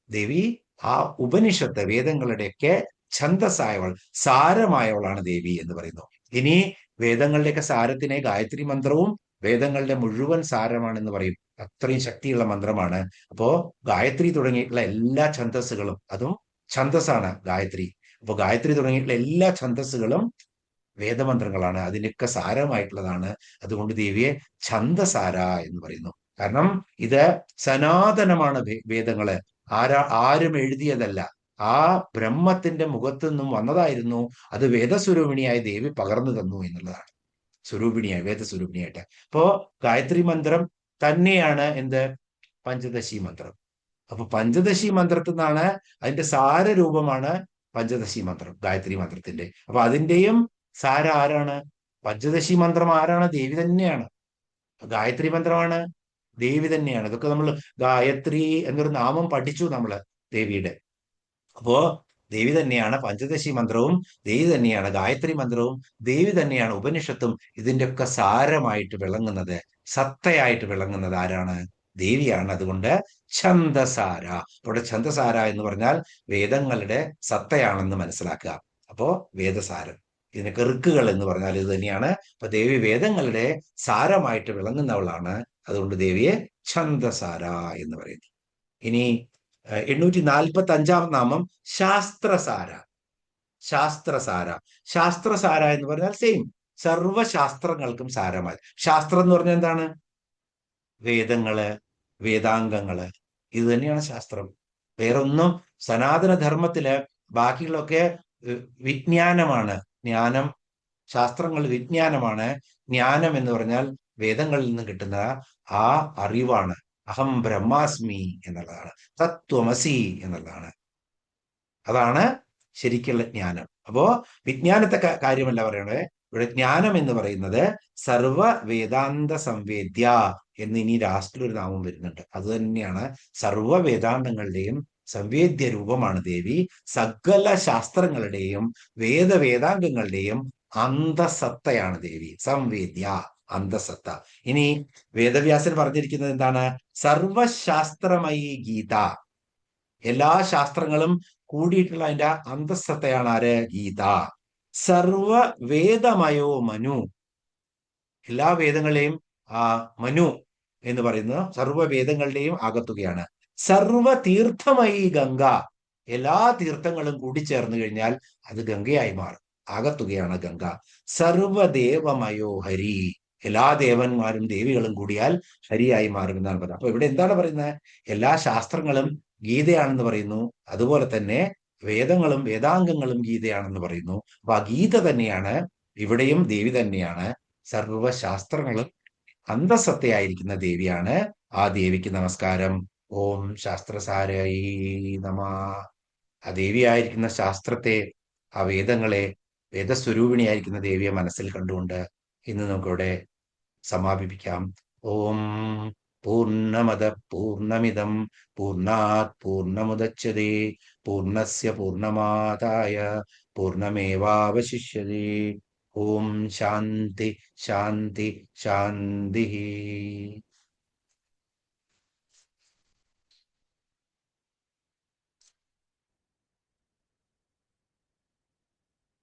ദേവി ആ ഉപനിഷത്ത് വേദങ്ങളുടെയൊക്കെ ഛന്ദസ്സായവൾ, സാരമായവളാണ് ദേവി എന്ന് പറയുന്നു. ഇനി വേദങ്ങളുടെയൊക്കെ സാരത്തിനെ ഗായത്രി മന്ത്രവും വേദങ്ങളുടെ മുഴുവൻ സാരമാണെന്ന് പറയും. അത്രയും ശക്തിയുള്ള മന്ത്രമാണ്. അപ്പോ ഗായത്രി തുടങ്ങിയിട്ടുള്ള എല്ലാ ഛന്ദസ്സുകളും, അതും ഛന്ദസ്സാണ് ഗായത്രി. അപ്പൊ ഗായത്രി തുടങ്ങിയിട്ടുള്ള എല്ലാ ഛന്ദസ്സുകളും വേദമന്ത്രങ്ങളാണ്, അതിനൊക്കെ സാരമായിട്ടുള്ളതാണ്. അതുകൊണ്ട് ദേവിയെ ഛന്ദസാര എന്ന് പറയുന്നു. കാരണം ഇത് സനാതനമാണ്. വേദങ്ങള് ആരും എഴുതിയതല്ല, ആ ബ്രഹ്മത്തിന്റെ മുഖത്തു നിന്നും വന്നതായിരുന്നു. അത് വേദസ്വരൂപിണിയായി ദേവി പകർന്നു തന്നു എന്നുള്ളതാണ്. സ്വരൂപിണിയായി, വേദസ്വരൂപിണിയായിട്ട്. അപ്പോ ഗായത്രി മന്ത്രം തന്നെയാണ് എന്ത്? പഞ്ചദശി മന്ത്രം. അപ്പൊ പഞ്ചദശി മന്ത്രത്തിൽ നിന്നാണ്, അതിന്റെ സാരരൂപമാണ് പഞ്ചദശി മന്ത്രം, ഗായത്രി മന്ത്രത്തിന്റെ. അപ്പൊ അതിന്റെയും സാര ആരാണ്? പഞ്ചദശി മന്ത്രം ആരാണ്? ദേവി തന്നെയാണ്. ഗായത്രി മന്ത്രമാണ്, ദേവി തന്നെയാണ്. ഇതൊക്കെ നമ്മൾ ഗായത്രി എന്നൊരു നാമം പഠിച്ചു നമ്മള് ദേവിയുടെ. അപ്പോ ദേവി തന്നെയാണ് പഞ്ചദശി മന്ത്രവും, ദേവി തന്നെയാണ് ഗായത്രി മന്ത്രവും, ദേവി തന്നെയാണ് ഉപനിഷത്തും. ഇതിന്റെയൊക്കെ സാരമായിട്ട് വിളങ്ങുന്നത്, സത്തയായിട്ട് വിളങ്ങുന്നത് ആരാണ്? ദേവിയാണ്. അതുകൊണ്ട് ഛന്ദസാര. ഇവിടെ ഛന്ദസാര എന്ന് പറഞ്ഞാൽ വേദങ്ങളുടെ സത്തയാണെന്ന് മനസ്സിലാക്കുക. അപ്പോ വേദസാരം, ഇതിന് കെറുക്കുകൾ എന്ന് പറഞ്ഞാൽ ഇത് തന്നെയാണ്. അപ്പൊ ദേവി വേദങ്ങളുടെ സാരമായിട്ട് വിളങ്ങുന്നവളാണ്. അതുകൊണ്ട് ദേവിയെ ഛന്ദസാര എന്ന് പറയുന്നു. ഇനി 845 നാമം ശാസ്ത്രസാര. ശാസ്ത്രസാര, ശാസ്ത്രസാര എന്ന് പറഞ്ഞാൽ സെയിം, സർവശാസ്ത്രങ്ങൾക്കും സാരമായി. ശാസ്ത്രം എന്ന് പറഞ്ഞാൽ എന്താണ്? വേദങ്ങള്, വേദാംഗങ്ങള്, ഇത് തന്നെയാണ് ശാസ്ത്രം. വേറൊന്നും സനാതന ധർമ്മത്തില് ബാക്കിയുള്ളൊക്കെ വിജ്ഞാനമാണ്. ജ്ഞാനം, ശാസ്ത്രങ്ങൾ വിജ്ഞാനമാണ്. ജ്ഞാനം എന്ന് പറഞ്ഞാൽ വേദങ്ങളിൽ നിന്ന് കിട്ടുന്ന ആ അറിവാണ്. അഹം ബ്രഹ്മാസ്മി എന്നുള്ളതാണ്, തത്വമസി എന്നുള്ളതാണ്. അതാണ് ശരിക്കുള്ള ജ്ഞാനം. അപ്പോ വിജ്ഞാനത്തെ കാര്യമല്ല പറയണേ. ഇവിടെ ജ്ഞാനം എന്ന് പറയുന്നത് സർവ വേദാന്ത സംവേദ്യ എന്ന് ഇനി ലാസ്റ്റിൽ ഒരു നാമം വരുന്നുണ്ട്. അത് തന്നെയാണ് സർവ വേദാന്തങ്ങളുടെയും സംവേദ്യ രൂപമാണ് ദേവി. സകല ശാസ്ത്രങ്ങളുടെയും വേദാംഗങ്ങളുടെയും അന്തസത്തയാണ് ദേവി. സംവേദ്യ, അന്തസത്ത. ഇനി വേദവ്യാസൻ പറഞ്ഞിരിക്കുന്നത് എന്താണ്? സർവശാസ്ത്രമയി ഗീത. എല്ലാ ശാസ്ത്രങ്ങളും കൂടിയിട്ടുള്ള അതിന്റെ അന്തസത്തയാണ് ആര്? ഗീത. സർവ വേദമയോ മനു. എല്ലാ വേദങ്ങളെയും മനു എന്ന് പറയുന്നത് സർവ വേദങ്ങളുടെയും ആകത്തുകയാണ്. സർവ തീർത്ഥമയി ഗംഗ. എല്ലാ തീർത്ഥങ്ങളും കൂടി ചേർന്ന് കഴിഞ്ഞാൽ അത് ഗംഗയായി മാറും, ആകത്തുകയാണ് ഗംഗ. സർവദേവമയോ ഹരി. എല്ലാ ദേവന്മാരും ദേവികളും കൂടിയാൽ ഹരിയായി മാറും എന്നാണ് പറയുന്നത്. അപ്പൊ ഇവിടെ എന്താണ് പറയുന്നത്? എല്ലാ ശാസ്ത്രങ്ങളും ഗീതയാണെന്ന് പറയുന്നു. അതുപോലെ തന്നെ വേദങ്ങളും വേദാംഗങ്ങളും ഗീതയാണെന്ന് പറയുന്നു. അപ്പൊ ആ ഗീത തന്നെയാണ് ഇവിടെയും ദേവി തന്നെയാണ്. സർവശാസ്ത്രങ്ങളും അന്തസത്തയായിരിക്കുന്ന ദേവിയാണ്. ആ ദേവിക്ക് നമസ്കാരം. ഓം ശാസ്ത്രസാരായി നമ. ആ ദേവിയായിരിക്കുന്ന ശാസ്ത്രത്തെ, ആ വേദങ്ങളെ, വേദസ്വരൂപിണിയായിരിക്കുന്ന ദേവിയെ മനസ്സിൽ കണ്ടുകൊണ്ട് ഇന്ന് നമുക്കിവിടെ സമാപിപ്പിക്കാം. ഓം പൂർണ്ണമദ പൂർണ്ണമിദം പൂർണ്ണാത് പൂർണ്ണമുദച്യതേ പൂർണ്ണസ്യ പൂർണ്ണമാദായ പൂർണ്ണമേവാവശിഷ്യതേ. ഓം ശാന്തി ശാന്തി ശാന്തി.